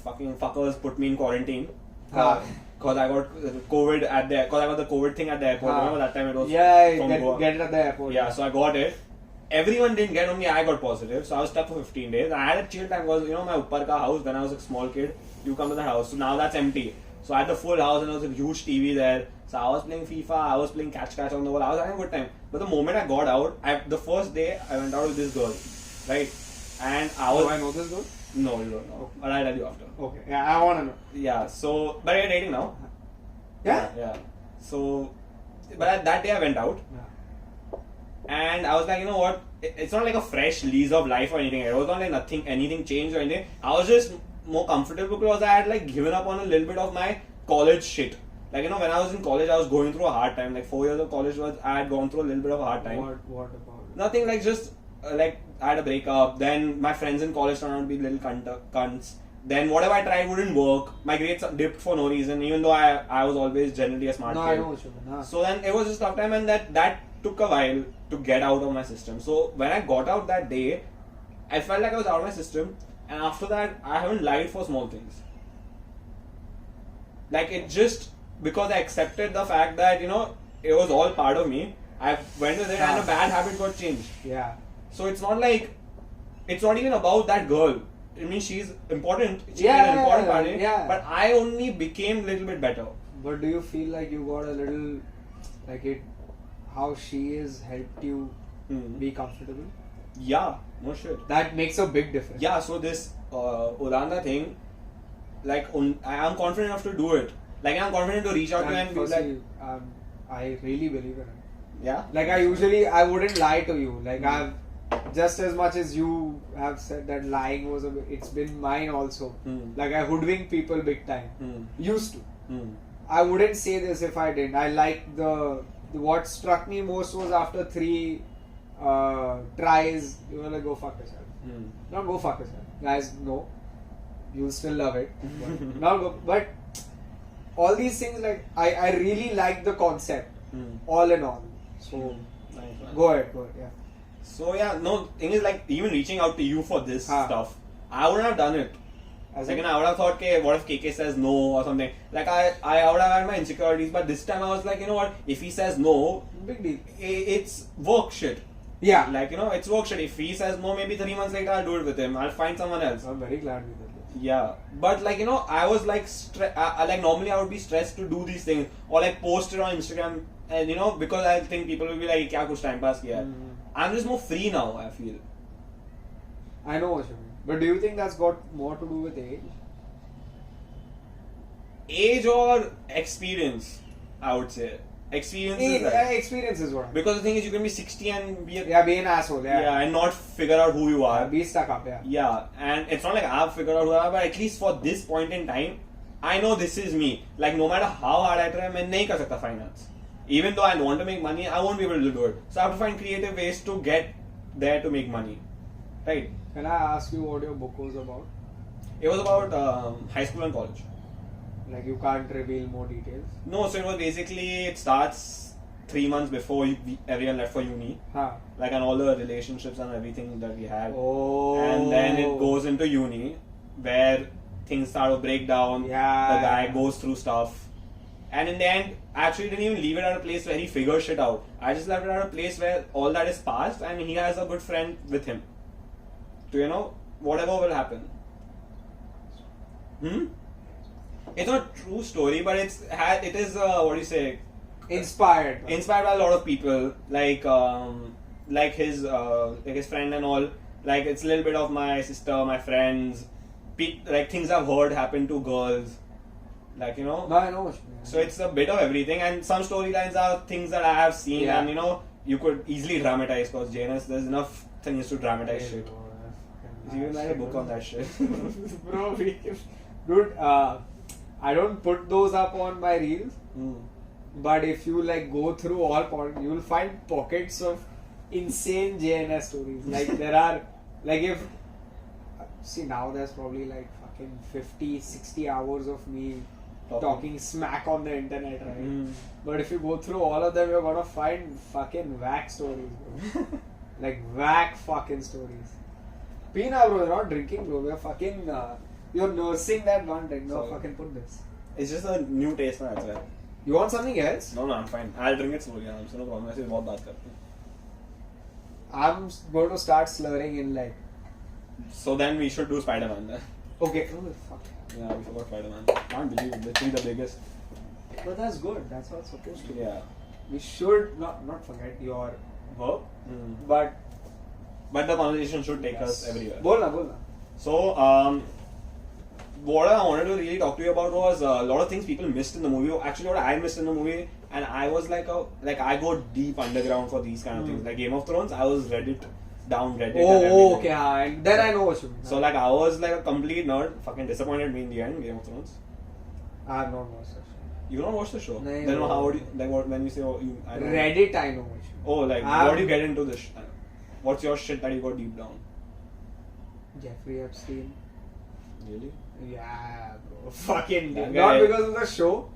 Fucking fuckers put me in quarantine. Because I got COVID because I got the COVID thing at the airport. Remember that time it was from Goa. Get it at the airport. Yeah, so I got it. Everyone didn't get, only I got positive. So I was stuck for 15 days. I had a chill time because, my Uppar ka house, when I was a small kid, you come to the house. So now that's empty. So I had the full house and there was a huge TV there. So I was playing FIFA, I was playing catch on the wall. I was having a good time. But the moment I got out, the first day I went out with this girl. Right? And I was... Do I know this girl? No, you don't know. Okay. But I'll tell you after. Okay. Yeah, I want to know. Yeah, so... But you're dating now? Yeah? Yeah. So... But that day I went out. Yeah. And I was like, you know what? It's not like a fresh lease of life or anything. It was not like anything changed or anything. I was just more comfortable because I had given up on a little bit of my college shit. When I was in college, I was going through a hard time. 4 years of college I had gone through a little bit of a hard time. What about it? Nothing, just I had a breakup. Then my friends in college turned out to be little cunts. Then whatever I tried wouldn't work. My grades dipped for no reason, even though I was always generally a smart kid. I know what you mean. So then it was just tough time, and that took a while to get out of my system. So when I got out that day, I felt like I was out of my system, and after that I haven't lied for small things. It just, because I accepted the fact that it was all part of me, I went with it and a bad habit got changed. Yeah. So it's not even about that girl. I mean, she's important. She's an important part. Yeah. But I only became a little bit better. But do you feel like you got a little, how she has helped you be comfortable? Yeah, no shit. That makes a big difference. Yeah, so this Ulana thing, I am confident enough to do it. I'm confident to reach out to her and be like... I really believe in it. Yeah? I wouldn't lie to you. I've, just as much as you have said that lying it's been mine also. I hoodwink people big time. Used to. I wouldn't say this if I didn't. I like what struck me most was after 3 tries, you were like, go fuck yourself. Not go fuck yourself. Guys, no. You'll still love it. But not go, but all these things, like, I really like the concept. All in all. So, go ahead, yeah. So, yeah, no, thing is, like, even reaching out to you for this stuff, I wouldn't have done it. Second, I would have thought, okay, what if KK says no or something? Like, I would have had my insecurities, but this time I was like, you know what, if he says no, big deal. It's work shit. Yeah. Like, you know, it's work shit. If he says no, maybe 3 months later I'll do it with him. I'll find someone else. I'm very glad we did this. Yeah. But, like, you know, I was like, like, normally I would be stressed to do these things or like post it on Instagram, and, you know, because I think people will be like, kya kuch time pass kiya hai. I'm just more free now, I feel. I know what you mean. But do you think that's got more to do with age? Age or experience, I would say. Experience is what. Because the thing is, you can be 60 and be be an asshole. Yeah, and not figure out who you are. Be stuck up. Yeah, and it's not like I've figured out who I am, but at least for this point in time, I know this is me. Like, no matter how hard I try, I can't do finance. Even though I want to make money, I won't be able to do it. So I have to find creative ways to get there to make money. Right? Can I ask you what your book was about? It was about high school and college. Like, you can't reveal more details? No, so it was basically, it starts 3 months before everyone left for uni. Like, and all the relationships and everything that we had. Oh. And then it goes into uni, where things start to break down. The guy goes through stuff. And in the end, I actually didn't even leave it at a place where he figures shit out. I just left it at a place where all that is past and he has a good friend with him. To, you know, whatever will happen. It's not a true story, but it is what do you say? Inspired by a lot of people, like his friend and all. Like, it's a little bit of my sister, my friends, like things I've heard happen to girls. Like, you know. No, I know what you mean. So it's a bit of everything, and some storylines are things that I have seen, and, you know, you could easily dramatize, because JNS, there's enough things to dramatize shit. You can write a book on that shit. Bro, dude, I don't put those up on my reels, but if you like go through all you will find pockets of insane JNS stories. Like, there are, like, now there's probably like fucking 50-60 hours of me talking smack on the internet, right? But if you go through all of them, you're gonna find fucking whack stories, bro. Like, whack fucking stories. Pina, bro, you're not drinking, bro. We're fucking you're nursing that one drink. No, fucking put this. It's just a new taste, na, that's why. You want something else? No, I'm fine. I'll drink it slowly. I'm no problem. I बहुत बात करते हैं. I'm going to start slurring in, like. So then we should do Spider-Man then. Okay. Oh, fuck. Yeah, we forgot Spider-Man. Can't believe it. Literally the biggest. But that's good. That's how it's supposed to be. Yeah. We should not forget your work, but the conversation should take us everywhere. Bolna. So, what I wanted to really talk to you about was a lot of things people missed in the movie. Actually, what I missed in the movie, and I was like I go deep underground for these kind of things. Like Game of Thrones, I was down Reddit. Oh, okay. And then I know what you mean. So, like, I was like a complete nerd. Fucking disappointed me in the end, Game of Thrones. I have not watched that show. You don't watch the show? No. Then how would you, like, when you say I don't Reddit, I know what you mean. Oh, like, what do you get into this? What's your shit that you got deep down? Jeffrey Epstein. Really? Yeah, bro. Fucking that not guy. because of the show.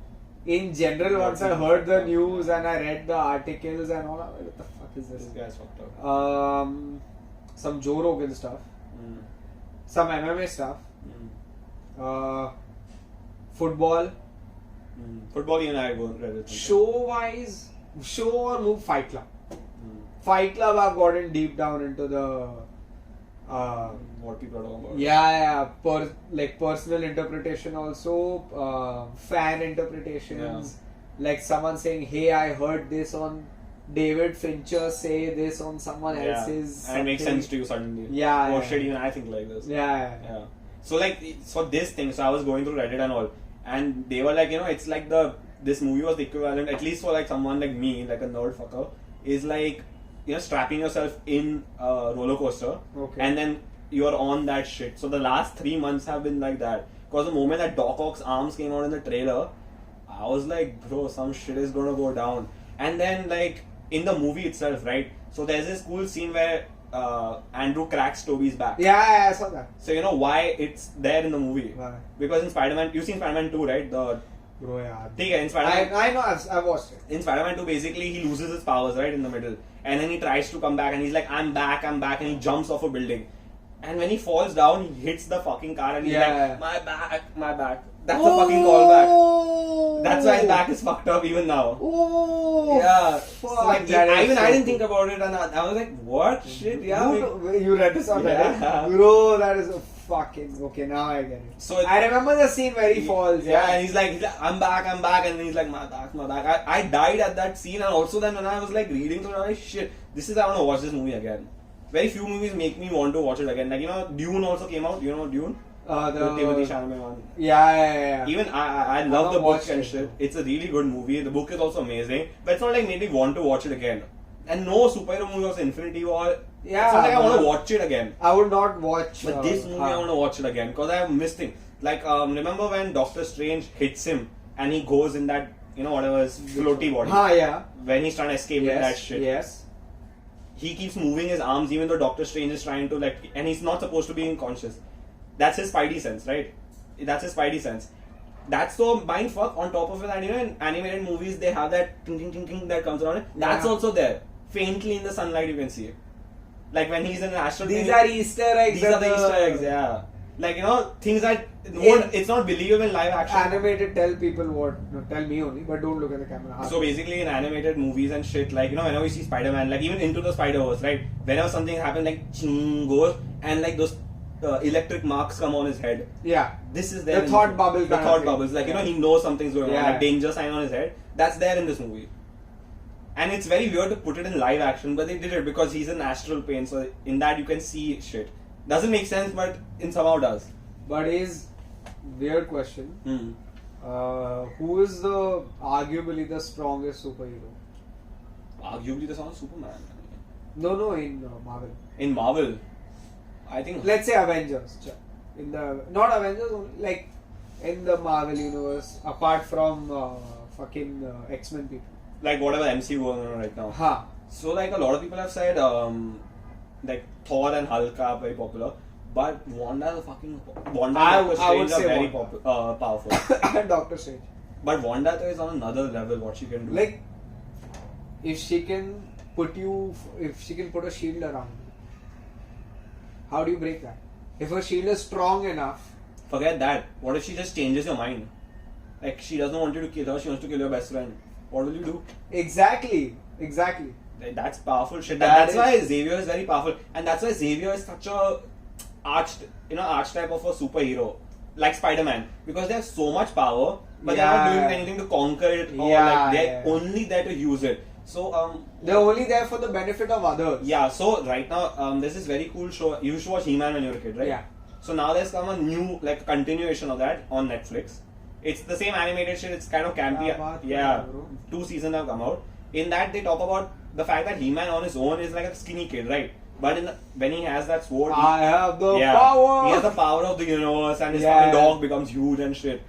In general, once I heard the news and I read the articles and all, I'm like, what the fuck is this? This guy's fucked up. Some Joe Rogan stuff. Some MMA stuff. Football. Football, you and I go Reddit. Show or move Fight Club. Fight Club, I've gotten deep down into the what people are talking about. Yeah. Like personal interpretation also, fan interpretations. Yeah. Like someone saying, hey, I heard this on David Fincher say this on someone else's. And it makes sense to you suddenly. Yeah. Oh shit, even I think like this. Yeah. So like, for this thing, so I was going through Reddit and all, and they were like, you know, it's like this movie was the equivalent, at least for like someone like me, like a nerd fucker, is like, you know, strapping yourself in a roller coaster, and then you're on that shit. So the last 3 months have been like that. Because the moment that Doc Ock's arms came out in the trailer, I was like, bro, some shit is gonna go down. And then like in the movie itself, right? So there's this cool scene where Andrew cracks Toby's back. Yeah, I saw that. So you know why it's there in the movie? Why? Because in Spider-Man, you've seen Spider-Man 2, right? Bro, yeah. In Spider-Man, I know, I've watched it. in Spider-Man 2, basically he loses his powers right in the middle, and then he tries to come back, and he's like, I'm back, and he jumps off a building, and when he falls down, he hits the fucking car, and he's like, my back. That's a fucking callback. That's why his back is fucked up even now. Oh, Yeah. fuck, So like, I didn't think about it, and I was like, what? Shit, yeah. You read this on Yeah. Reddit? Bro, that is a fucking... Okay, now I get it. So I remember the scene where he falls. Yeah, and he's like, I'm back, and he's like, my back. I died at that scene, and also then when I was like reading through, I was like, shit, I want to watch this movie again. Very few movies make me want to watch it again. Like, you know, Dune also came out. You know Dune? The Timothée Chalamet one. Yeah. Even I love the book and shit. It's a really good movie. The book is also amazing, but it's not like made me want to watch it again. And no superhero movie was Infinity War. Yeah, it's not like I want to watch it again. I would not watch. But this movie I want to watch it again because I have missed things. Like remember when Doctor Strange hits him and he goes in that, you know, whatever his floaty body. Yeah. When he's trying to escape with that shit. Yes. He keeps moving his arms even though Doctor Strange is trying to like, and he's not supposed to be unconscious. That's his Spidey sense, right? That's his Spidey sense. That's so mindfuck. On top of it, and you know, in animated movies they have that ting ting ting ting that comes around it. That's also there. Faintly in the sunlight you can see it. Like when he's in an astral. These are Easter eggs. These are the Easter eggs, yeah. Like, you know, things that it's not believable in live action. Animated tell people what, no, tell me only, but don't look at the camera. So basically in animated movies and shit, like, you know, whenever you see Spider-Man, like even Into the Spider-Verse, right? Whenever something happens, like ching goes and like those electric marks come on his head. Yeah. This is there. The thought bubble. The thought bubbles. Like, you know, he knows something's going on. Like danger sign on his head. That's there in this movie. And it's very weird to put it in live action, but they did it because he's in astral plane. So in that you can see shit. Doesn't make sense, but in somehow does. But is weird question. Who is the arguably the strongest superhero? Arguably the strongest Superman. No, in Marvel. In Marvel, I think. Let's say Avengers. In the not Avengers, only like in the Marvel universe, apart from fucking X-Men people. Like whatever MCU going on right now. So like a lot of people have said like Thor and Hulk are very popular, but Wanda is Doctor Strange are very powerful. And Doctor Strange. But Wanda is on another level. What she can do. Like if she can put a shield around you, how do you break that? If her shield is strong enough. Forget that. What if she just changes your mind? Like she doesn't want you to kill her. She wants to kill your best friend. What will you do? Exactly. That's powerful shit. That's why Xavier is very powerful, and that's why Xavier is such a archetype of a superhero, like Spider-Man, because they have so much power, but they're not doing anything to conquer it, or like they're only there to use it. So they're only there for the benefit of others. Yeah. So right now, there's this very cool show. You used to watch He-Man when you were a kid, right? Yeah. So now there's come a new like continuation of that on Netflix. It's the same animated shit. It's kind of campy. 2 seasons have come out. In that, they talk about the fact that He-Man on his own is like a skinny kid, right? But when he has that sword, I have the power. He has the power of the universe, and his fucking dog becomes huge and shit.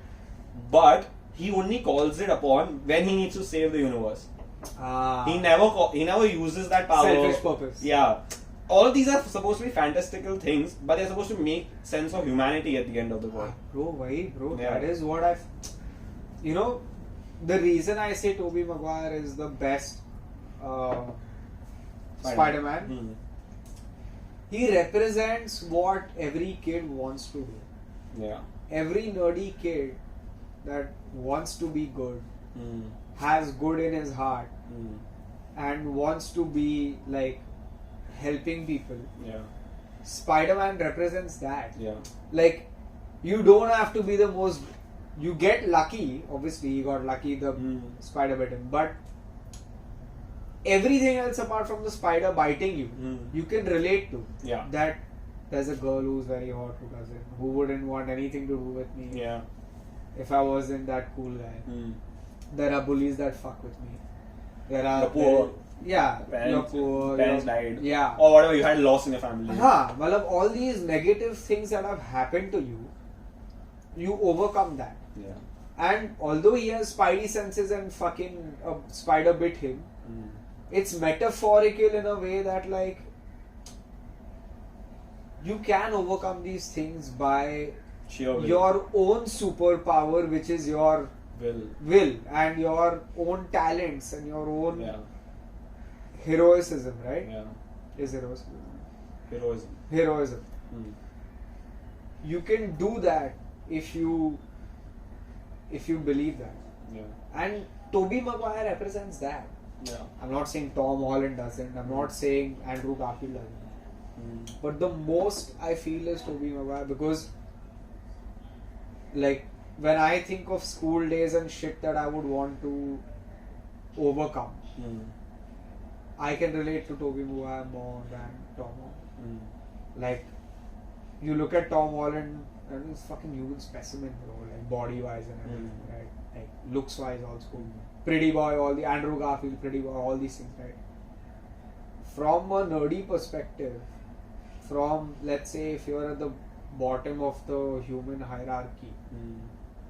But he only calls it upon when he needs to save the universe. He never uses that power. Selfish purpose. Yeah. All of these are supposed to be fantastical things, but they're supposed to make sense of humanity at the end of the world. Bro, that is what I've... You know, the reason I say Tobey Maguire is the best Spider-Man. He represents what every kid wants to do. Yeah. Every nerdy kid that wants to be good, has good in his heart, and wants to be like helping people. Yeah. Spider-Man represents that. Yeah. Like, you don't have to be the most... You get lucky. Obviously, he got lucky, the spider bit him. But everything else apart from the spider biting you, you can relate to. Yeah. That there's a girl who's very hot who does it. Who wouldn't want anything to do with me. Yeah. If I wasn't that cool guy. There are bullies that fuck with me. There are... The poor. Parents died. Yeah. Or whatever, you had loss in your family. Well, all these negative things that have happened to you, you overcome that. Yeah. And although he has spidey senses and fucking a spider bit him, it's metaphorical in a way that like you can overcome these things by Sheer will. your own superpower, which is your will and your own talents and your own heroism, right? Yeah. Is heroism. Heroism. You can do that if you believe that. Yeah. And Tobey Maguire represents that. Yeah. I'm not saying Tom Holland doesn't. I'm not saying Andrew Garfield doesn't. But the most I feel is Tobey Maguire, because like when I think of school days and shit that I would want to overcome, I can relate to Tobey Maguire more than Tom Holland. Like you look at Tom Holland and he's fucking human specimen, bro, like body wise and everything, right? Like looks wise also. Pretty boy, all the Andrew Garfield, pretty boy, all these things, right? From a nerdy perspective, from let's say if you're at the bottom of the human hierarchy,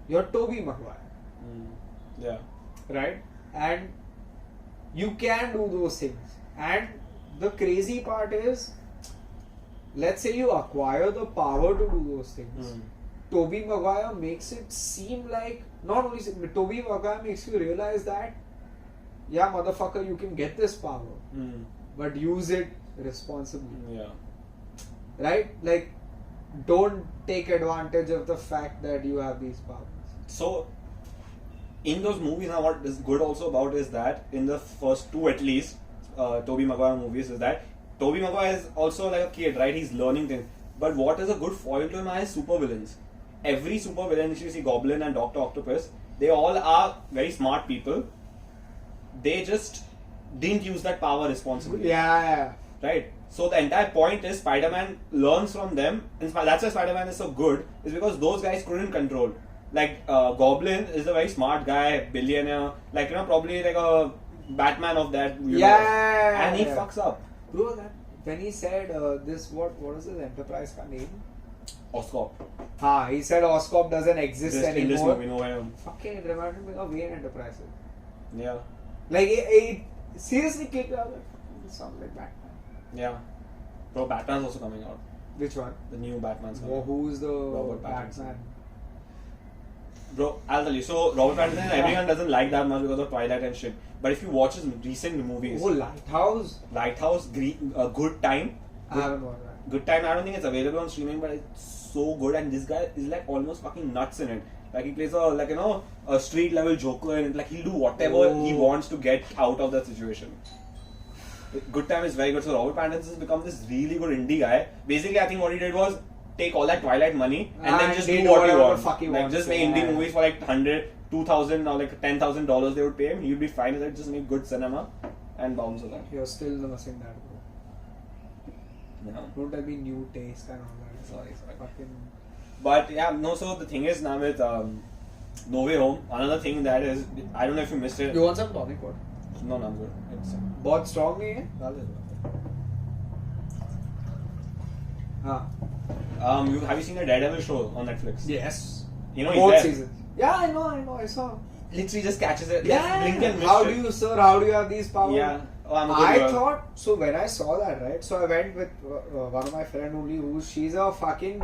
you're Tobey Maguire. Yeah. Right? And you can do those things. And the crazy part is, let's say you acquire the power to do those things. Tobey Maguire makes it seem like, not only Tobey Maguire makes you realize that, yeah, motherfucker, you can get this power, but use it responsibly. Yeah. Right? Like, don't take advantage of the fact that you have these powers. So, in those movies, now what is good also about is that in the first two at least, Tobey Maguire movies, is that Tobey Maguire is also like a kid, right? He's learning things. But what is a good foil to him are his supervillains. Every supervillain, you see Goblin and Dr. Octopus, they all are very smart people. They just didn't use that power responsibly. Yeah. Right? So the entire point is Spider-Man learns from them, and that's why Spider-Man is so good, is because those guys couldn't control. Like Goblin is a very smart guy, billionaire, like probably like a Batman of that universe. Yeah. And he fucks up. Bro, that when he said this, what is his enterprise ka name? Oscorp. He said Oscorp doesn't exist Just anymore. in this movie, no way. Fucking it reminded me of Wayne Enterprises. Yeah. Like it seriously clicked out. It sounds like Batman. Yeah. Bro, Batman's also coming out. Which one? The new Batman's coming out. Who's the Robert Batman? Pattinson. Bro, I'll tell you. So Robert Pattinson, everyone doesn't like that much because of Twilight and shit. But if you watch his recent movies, Oh, Lighthouse. Good Time. I haven't watched that. Good Time. I don't think it's available on streaming, but it's so good. And this guy is like almost fucking nuts in it. Like he plays a street level Joker, and like he'll do whatever he wants to get out of that situation. Good Time is very good. So Robert Pattinson has become this really good indie guy. Basically, I think what he did was take all that Twilight money and then just do what he wants. Like just make indie movies for like $100, $2,000 or like $10,000 they would pay him. He would be fine with it. Just make good cinema and bounce on that. You're still nursing that, bro. Yeah. Don't tell me new taste and all that. Sorry. Fucking. But yeah, no. So the thing is now with No Way Home, another thing that is, I don't know if you missed it. You want some tonic water? No, I'm good. It's बहुत strong नहीं है? हाँ. have you seen the Daredevil show on Netflix? Yes. You know Both he's there. seasons. Yeah, I know. I saw. Literally just catches it. Yeah. Blink and miss How it. do you have these powers? Yeah. Oh, I'm a good I girl. thought so when I saw that, right? So I went with one of my friend only, she's a fucking